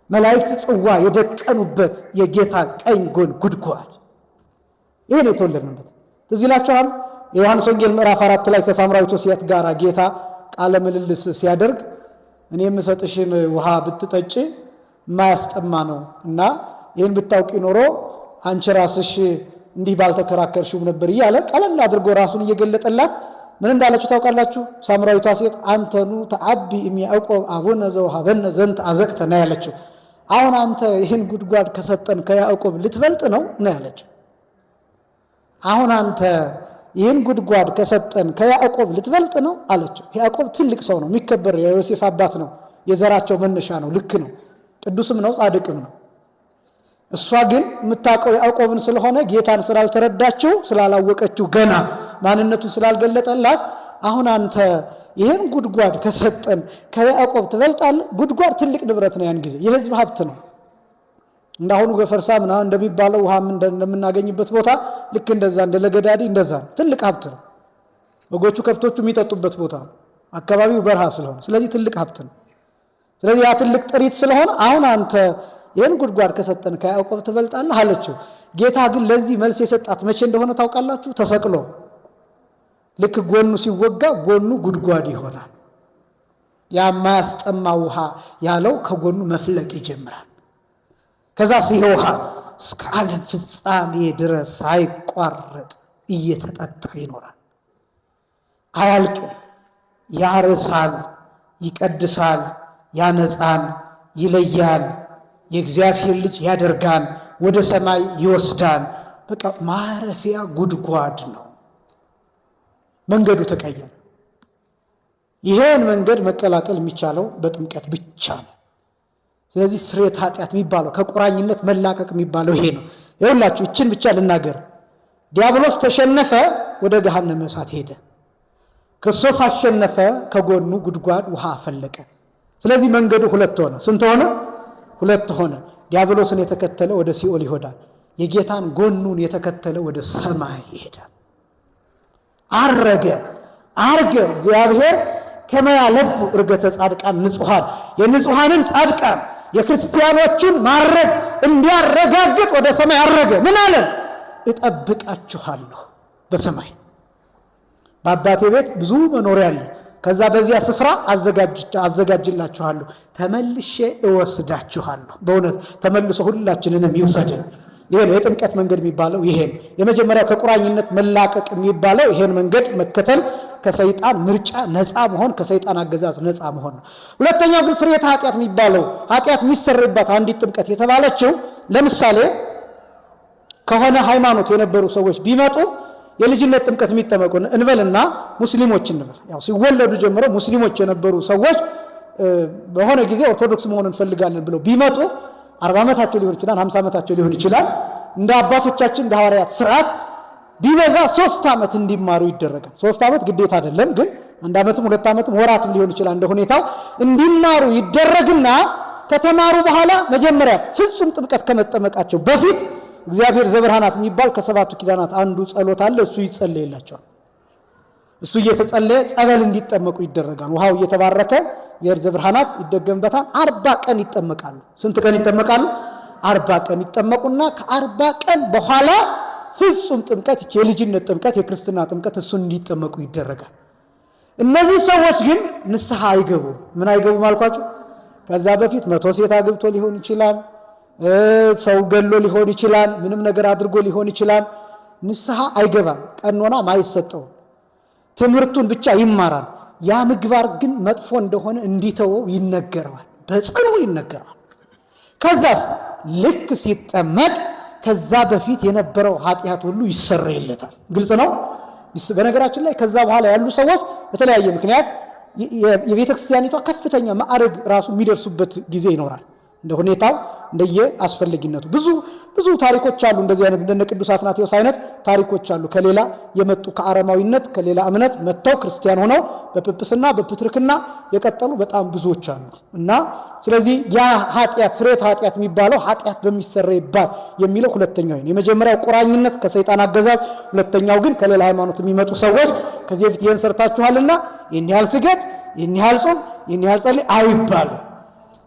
መላእክት ጽዋ የደቀኑበት የጌታ ቀኝ ጎን ጉድጓድ። ይሄ ነው የተወለድንበት። ትዝ ይላችኋል የዮሐንስ ወንጌል ምዕራፍ 4 ላይ ከሳምራዊቱ ሴት ጋር ጌታ ቃለ ምልልስ ሲያደርግ እኔ የምሰጥሽን ውሃ ብትጠጪ የማያስጠማ ነው እና ይህን ብታውቂ ኖሮ አንቺ ራስሽ እንዲህ ባልተከራከርሽም ነበር እያለ ቀለል አድርጎ ራሱን እየገለጠላት ምን እንዳለችው ታውቃላችሁ? ሳምራዊቷ ሴት አንተኑ ተአቢ እሚያዕቆብ አቡነ ዘወሀበነ ዘንተ አዘቅተ ነው ያለችው። አሁን አንተ ይህን ጉድጓድ ከሰጠን ከያዕቆብ ልትበልጥ ነው ያለችው። አሁን አንተ ይህን ጉድጓድ ከሰጠን ከያዕቆብ ልትበልጥ ነው አለችው። ያዕቆብ ትልቅ ሰው ነው፣ የሚከበር የዮሴፍ አባት ነው። የዘራቸው መነሻ ነው። ልክ ነው። ቅዱስም ነው ጻድቅም ነው። እሷ ግን የምታውቀው ያዕቆብን ስለሆነ ጌታን ስላልተረዳችው ስላላወቀችው ገና ማንነቱን ስላልገለጠላት አሁን አንተ ይህን ጉድጓድ ከሰጠን ከያዕቆብ ትበልጣለህ። ጉድጓድ ትልቅ ንብረት ነው። ያን ጊዜ የህዝብ ሀብት ነው። እንዳሁኑ ገፈርሳ ምናምን እንደሚባለው ውሃም እንደምናገኝበት ቦታ ልክ እንደዛ እንደ ለገዳዲ እንደዛ ትልቅ ሀብት ነው። በጎቹ ከብቶቹ የሚጠጡበት ቦታ ነው። አካባቢው በረሃ ስለሆነ ስለዚህ ትልቅ ሀብት ነው። ስለዚህ ያ ትልቅ ጥሪት ስለሆነ አሁን አንተ ይህን ጉድጓድ ከሰጠን ከያዕቆብ ትበልጣለህ አለችው። ጌታ ግን ለዚህ መልስ የሰጣት መቼ እንደሆነ ታውቃላችሁ? ተሰቅሎ ልክ ጎኑ ሲወጋ ጎኑ ጉድጓድ ይሆናል። ያ የማያስጠማ ውሃ ያለው ከጎኑ መፍለቅ ይጀምራል። ከዛ ይሄ ውሃ እስከ ዓለም ፍጻሜ ድረስ ሳይቋረጥ እየተጠጣ ይኖራል። አያልቅም። ያርሳል፣ ይቀድሳል፣ ያነጻል፣ ይለያል፣ የእግዚአብሔር ልጅ ያደርጋል፣ ወደ ሰማይ ይወስዳል። በቃ ማረፊያ ጉድጓድ ነው። መንገዱ ተቀየረ። ይሄን መንገድ መቀላቀል የሚቻለው በጥምቀት ብቻ ነው። ስለዚህ ስርየተ ኃጢአት የሚባለው ከቁራኝነት መላቀቅ የሚባለው ይሄ ነው። ይኸውላችሁ ይችን ብቻ ልናገር። ዲያብሎስ ተሸነፈ፣ ወደ ገሃነመ እሳት ሄደ። ክርስቶስ አሸነፈ፣ ከጎኑ ጉድጓድ ውሃ ፈለቀ። ስለዚህ መንገዱ ሁለት ሆነ። ስንት ሆነ? ሁለት ሆነ። ዲያብሎስን የተከተለ ወደ ሲኦል ይሄዳል። የጌታን ጎኑን የተከተለ ወደ ሰማይ ይሄዳል። አረገ እግዚአብሔር ከመያለቡ እርገተ ጻድቃን ንጹሐን የንጹሐንን ጻድቃን የክርስቲያኖችን ማረግ እንዲያረጋግጥ ወደ ሰማይ አረገ። ምን አለ? እጠብቃችኋለሁ በሰማይ በአባቴ ቤት ብዙ መኖሪያ አለ። ከዛ በዚያ ስፍራ አዘጋጅላችኋለሁ፣ ተመልሼ እወስዳችኋለሁ። በእውነት ተመልሶ ሁላችንንም ይውሰድን። ይሄ ነው የጥምቀት መንገድ የሚባለው። ይሄን የመጀመሪያው ከቁራኝነት መላቀቅ የሚባለው ይሄን መንገድ መከተል፣ ከሰይጣን ምርጫ ነፃ መሆን፣ ከሰይጣን አገዛዝ ነፃ መሆን ነው። ሁለተኛው ግን ስርየተ ኃጢአት የሚባለው ኃጢአት የሚሰረይባት አንዲት ጥምቀት የተባለችው ለምሳሌ ከሆነ ሃይማኖት የነበሩ ሰዎች ቢመጡ የልጅነት ጥምቀት የሚጠመቁ እንበልና ሙስሊሞች እንበል። ያው ሲወለዱ ጀምሮ ሙስሊሞች የነበሩ ሰዎች በሆነ ጊዜ ኦርቶዶክስ መሆን እንፈልጋለን ብለው ቢመጡ 40 ዓመታቸው ሊሆን ይችላል፣ 50 ዓመታቸው ሊሆን ይችላል። እንደ አባቶቻችን እንደ ሐዋርያት ስርዓት ቢበዛ 3 ዓመት እንዲማሩ ይደረጋል። 3 ዓመት ግዴታ አይደለም፣ ግን 1 ዓመትም 2 ዓመትም ወራትም ሊሆን ይችላል እንደ ሁኔታው እንዲማሩ ይደረግና ከተማሩ በኋላ መጀመሪያ ፍጹም ጥምቀት ከመጠመቃቸው በፊት እግዚአብሔር ዘብርሃናት የሚባል ከሰባቱ ኪዳናት አንዱ ጸሎት አለ። እሱ ይጸለይላቸዋል። እሱ እየተጸለየ ጸበል እንዲጠመቁ ይደረጋል። ውሃው እየተባረከ የእግዚአብሔር ዘብርሃናት ይደገምበታል። 40 ቀን ይጠመቃሉ። ስንት ቀን ይጠመቃሉ? 40 ቀን ይጠመቁና ከ40 ቀን በኋላ ፍጹም ጥምቀት፣ የልጅነት ጥምቀት፣ የክርስትና ጥምቀት እሱን እንዲጠመቁ ይደረጋል። እነዚህ ሰዎች ግን ንስሐ አይገቡም። ምን አይገቡም አልኳቸው? ከዛ በፊት 100 ሴት አግብቶ ሊሆን ይችላል፣ ሰው ገሎ ሊሆን ይችላል፣ ምንም ነገር አድርጎ ሊሆን ይችላል። ንስሐ አይገባም። ቀኖና ማይሰጠው ትምህርቱን ብቻ ይማራል። ያ ምግባር ግን መጥፎ እንደሆነ እንዲተወው ይነገረዋል፣ በጽኑ ይነገረዋል። ከዛስ ልክ ሲጠመቅ ከዛ በፊት የነበረው ኃጢአት ሁሉ ይሰረይለታል። ግልጽ ነው። በነገራችን ላይ ከዛ በኋላ ያሉ ሰዎች በተለያየ ምክንያት የቤተ ክርስቲያኒቷ ከፍተኛ ማዕረግ ራሱ የሚደርሱበት ጊዜ ይኖራል። እንደ ሁኔታው እንደየ አስፈልጊነቱ ብዙ ታሪኮች አሉ። እንደዚህ አይነት እንደነ ቅዱስ አትናቴዎስ አይነት ታሪኮች አሉ። ከሌላ የመጡ ከአረማዊነት ከሌላ እምነት መጥተው ክርስቲያን ሆነው በጵጵስና በፕትርክና የቀጠሉ በጣም ብዙዎች አሉ። እና ስለዚህ ያ ኃጢአት ስርየተ ኃጢአት የሚባለው ኃጢአት በሚሰረይባት የሚለው ሁለተኛው ነው። የመጀመሪያው ቁራኝነት ከሰይጣን አገዛዝ፣ ሁለተኛው ግን ከሌላ ሃይማኖት የሚመጡ ሰዎች ከዚህ በፊት ይህን ሰርታችኋልና ይህን ያህል ስገድ፣ ይህን ያህል ጾም፣ ይህን ያህል ጸልይ አይባሉ።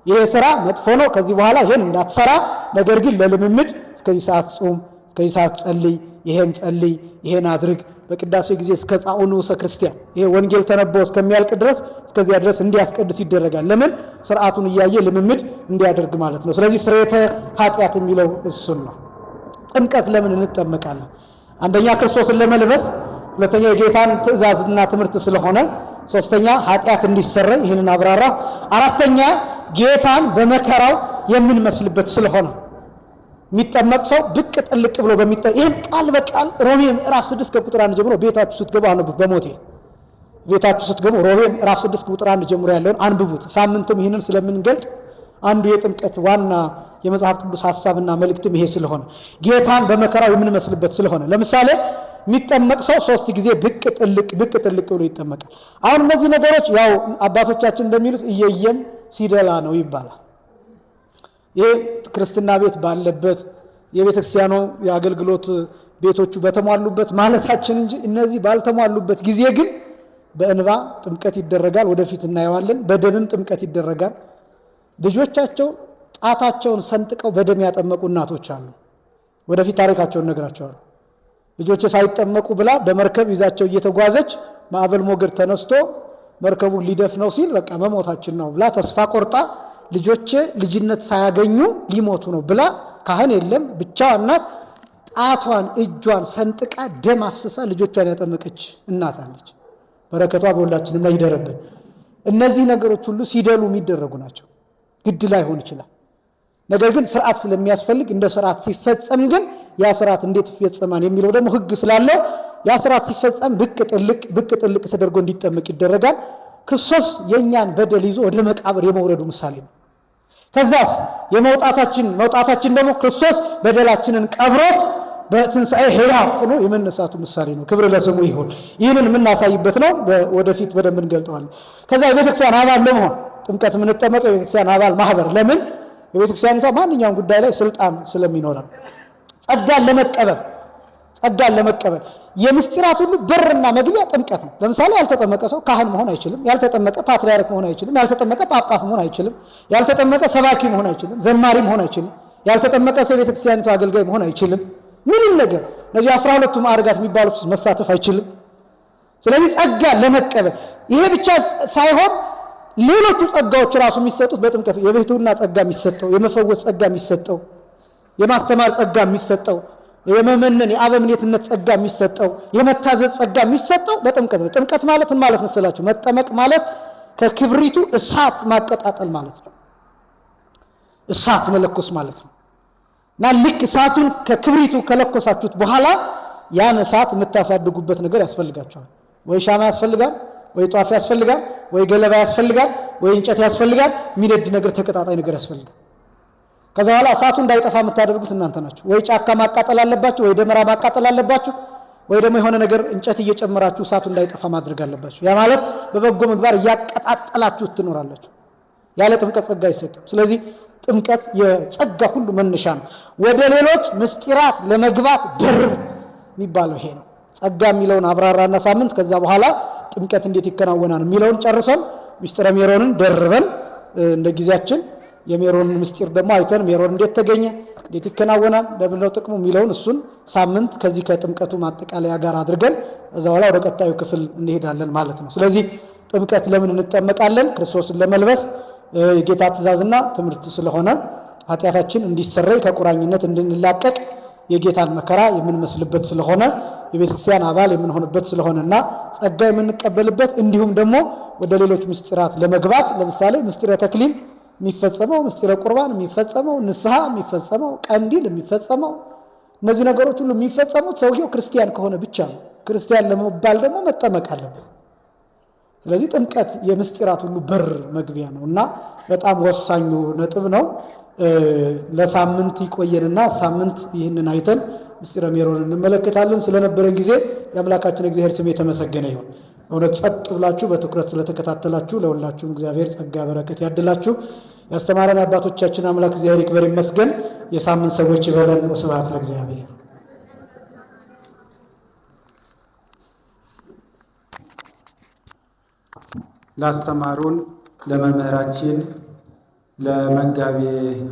ይሄ ስራ መጥፎ ነው፣ ከዚህ በኋላ ይሄን እንዳትሰራ፣ ነገር ግን ለልምምድ እስከዚህ ሰዓት ጾም፣ እስከዚህ ሰዓት ጸልይ፣ ይሄን ጸልይ፣ ይሄን አድርግ፣ በቅዳሴ ጊዜ እስከ ጻኡ ንዑሰ ክርስቲያን ይሄ ወንጌል ተነበው እስከሚያልቅ ድረስ እስከዚያ ድረስ እንዲያስቀድስ ይደረጋል። ለምን? ስርዓቱን እያየ ልምምድ እንዲያደርግ ማለት ነው። ስለዚህ ስርየተ ኃጢአት የሚለው እሱን ነው። ጥምቀት ለምን እንጠመቃለን? አንደኛ ክርስቶስን ለመልበስ፣ ሁለተኛ የጌታን ትእዛዝና ትምህርት ስለሆነ፣ ሶስተኛ ኃጢአት እንዲሰረይ ይህንን አብራራ፣ አራተኛ ጌታን በመከራው የምንመስልበት ስለሆነ የሚጠመቅ ሰው ብቅ ጥልቅ ብሎ ይህን ቃል በቃል ሮሜ ምዕራፍ 6 ከቁጥር 1 ጀምሮ ቤታችሁ ስትገቡ አነቡት። በሞቴ ቤታችሁ ስትገቡ ሮሜ ምዕራፍ 6 ቁጥር 1 ጀምሮ ያለውን አንብቡት። ሳምንትም ይህንን ስለምንገልጥ አንዱ የጥምቀት ዋና የመጽሐፍ ቅዱስ ሐሳብና መልእክትም ይሄ ስለሆነ ጌታን በመከራው የምንመስልበት ስለሆነ ለምሳሌ የሚጠመቅ ሰው 3 ጊዜ ብቅ ጥልቅ ብሎ ይጠመቃል። አሁን እነዚህ ነገሮች ያው አባቶቻችን እንደሚሉት እየየም ሲደላ ነው ይባላል። ይሄ ክርስትና ቤት ባለበት የቤተክርስቲያኑ የአገልግሎት ቤቶቹ በተሟሉበት ማለታችን እንጂ እነዚህ ባልተሟሉበት ጊዜ ግን በእንባ ጥምቀት ይደረጋል። ወደፊት እናየዋለን። በደምም ጥምቀት ይደረጋል። ልጆቻቸው ጣታቸውን ሰንጥቀው በደም ያጠመቁ እናቶች አሉ። ወደፊት ታሪካቸውን ነግራቸዋለሁ። ልጆች ሳይጠመቁ ብላ በመርከብ ይዛቸው እየተጓዘች ማዕበል ሞገድ ተነስቶ መርከቡን ሊደፍነው ሲል በቃ መሞታችን ነው ብላ ተስፋ ቆርጣ ልጆች ልጅነት ሳያገኙ ሊሞቱ ነው ብላ ካህን የለም ብቻዋን ናት ጣቷን እጇን ሰንጥቃ ደም አፍስሳ ልጆቿን ያጠመቀች እናት አለች። በረከቷ በሁላችንም ላይ ይደረብን። እነዚህ ነገሮች ሁሉ ሲደሉ የሚደረጉ ናቸው። ግድ ላይሆን ይችላል። ነገር ግን ስርዓት ስለሚያስፈልግ እንደ ስርዓት ሲፈጸም ግን ያ ስርዓት እንዴት ይፈጸማል የሚለው ደግሞ ህግ ስላለው ያ ስርዓት ሲፈጸም ብቅ ጥልቅ ተደርጎ እንዲጠመቅ ይደረጋል። ክርስቶስ የኛን በደል ይዞ ወደ መቃብር የመውረዱ ምሳሌ ነው። ከዛስ መውጣታችን ደግሞ ክርስቶስ በደላችንን ቀብሮት በትንሣኤ ሕያው ሆኖ የመነሳቱ ምሳሌ ነው። ክብር ለስሙ ይሁን። ይህንን የምናሳይበት ነው። ወደፊት በደንብ እንገልጠዋለን። ከዛ የቤተክርስቲያን አባል ለመሆን ጥምቀት የምንጠመቀው የቤተክርስቲያን አባል ማህበር ለምን የቤተክርስቲያኒቷ ማንኛውም ጉዳይ ላይ ስልጣን ስለሚኖረን ጸጋን ለመቀበል የምስጢራት ሁሉ በርና መግቢያ ጥምቀት ነው። ለምሳሌ ያልተጠመቀ ሰው ካህን መሆን አይችልም። ያልተጠመቀ ፓትርያርክ መሆን አይችልም። ያልተጠመቀ ጳጳስ መሆን አይችልም። ያልተጠመቀ ሰባኪ መሆን አይችልም። ዘማሪ መሆን አይችልም። ያልተጠመቀ ሰው የቤተክርስቲያኒቷ አገልጋይ መሆን አይችልም። ምንም ነገር እነዚህ 12ቱ ማዕርጋት የሚባሉት መሳተፍ አይችልም። ስለዚህ ጸጋ ለመቀበል ይሄ ብቻ ሳይሆን ሌሎቹ ጸጋዎች ራሱ የሚሰጡት በጥምቀት የብሕትውና ጸጋ የሚሰጠው፣ የመፈወስ ጸጋ የሚሰጠው፣ የማስተማር ጸጋ የሚሰጠው፣ የመመነን የአበምኔትነት ጸጋ የሚሰጠው፣ የመታዘዝ ጸጋ የሚሰጠው በጥምቀት ነው። ጥምቀት ማለት ምን ማለት መሰላችሁ? መጠመቅ ማለት ከክብሪቱ እሳት ማቀጣጠል ማለት ነው። እሳት መለኮስ ማለት ነው። እና ልክ እሳቱን ከክብሪቱ ከለኮሳችሁት በኋላ ያን እሳት የምታሳድጉበት ነገር ያስፈልጋቸዋል። ወይ ሻማ ያስፈልጋል፣ ወይ ጧፍ ያስፈልጋል፣ ወይ ገለባ ያስፈልጋል፣ ወይ እንጨት ያስፈልጋል። የሚነድ ነገር ተቀጣጣይ ነገር ያስፈልጋል። ከዛ በኋላ እሳቱ እንዳይጠፋ የምታደርጉት እናንተ ናችሁ። ወይ ጫካ ማቃጠል አለባችሁ፣ ወይ ደመራ ማቃጠል አለባችሁ፣ ወይ ደግሞ የሆነ ነገር እንጨት እየጨመራችሁ እሳቱ እንዳይጠፋ ማድረግ አለባችሁ። ያ ማለት በበጎ ምግባር እያቀጣጠላችሁ ትኖራላችሁ። ያለ ጥምቀት ጸጋ አይሰጥም። ስለዚህ ጥምቀት የጸጋ ሁሉ መነሻ ነው። ወደ ሌሎች ምስጢራት ለመግባት በር የሚባለው ይሄ ነው። ጸጋ የሚለውን አብራራና ሳምንት ከዛ በኋላ ጥምቀት እንዴት ይከናወናል የሚለውን ጨርሰን ምስጢረ ሜሮንን ደርበን እንደ ጊዜያችን የሜሮንን ምስጢር ደግሞ አይተን ሜሮን እንዴት ተገኘ፣ እንዴት ይከናወናል፣ ለምንድነው ጥቅሙ የሚለውን እሱን ሳምንት ከዚህ ከጥምቀቱ ማጠቃለያ ጋር አድርገን እዛ በኋላ ወደ ቀጣዩ ክፍል እንሄዳለን ማለት ነው። ስለዚህ ጥምቀት ለምን እንጠመቃለን? ክርስቶስን ለመልበስ የጌታ ትእዛዝና ትምህርት ስለሆነ ኃጢአታችን እንዲሰረይ ከቁራኝነት እንድንላቀቅ የጌታን መከራ የምንመስልበት ስለሆነ የቤተክርስቲያን አባል የምንሆንበት ስለሆነና ጸጋ የምንቀበልበት እንዲሁም ደግሞ ወደ ሌሎች ምስጢራት ለመግባት ለምሳሌ ምስጢረ ተክሊል የሚፈጸመው፣ ምስጢረ ቁርባን የሚፈጸመው፣ ንስሐ የሚፈጸመው፣ ቀንዲል የሚፈጸመው እነዚህ ነገሮች ሁሉ የሚፈጸሙት ሰውየው ክርስቲያን ከሆነ ብቻ ነው። ክርስቲያን ለመባል ደግሞ መጠመቅ አለበት። ስለዚህ ጥምቀት የምስጢራት ሁሉ በር መግቢያ ነው እና በጣም ወሳኙ ነጥብ ነው። ለሳምንት ይቆየንና ሳምንት ይህንን አይተን ምስጢረ ሜሮን እንመለከታለን። ስለነበረን ጊዜ የአምላካችን እግዚአብሔር ስም የተመሰገነ ይሁን። እውነት ጸጥ ብላችሁ በትኩረት ስለተከታተላችሁ ለሁላችሁም እግዚአብሔር ጸጋ በረከት ያድላችሁ። ያስተማረን አባቶቻችን አምላክ እግዚአብሔር ይክበር ይመስገን። የሳምንት ሰዎች ይበለን። ስብሐት ለእግዚአብሔር። ላስተማሩን ለመምህራችን ለመጋቤ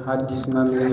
ሐዲስ መምህር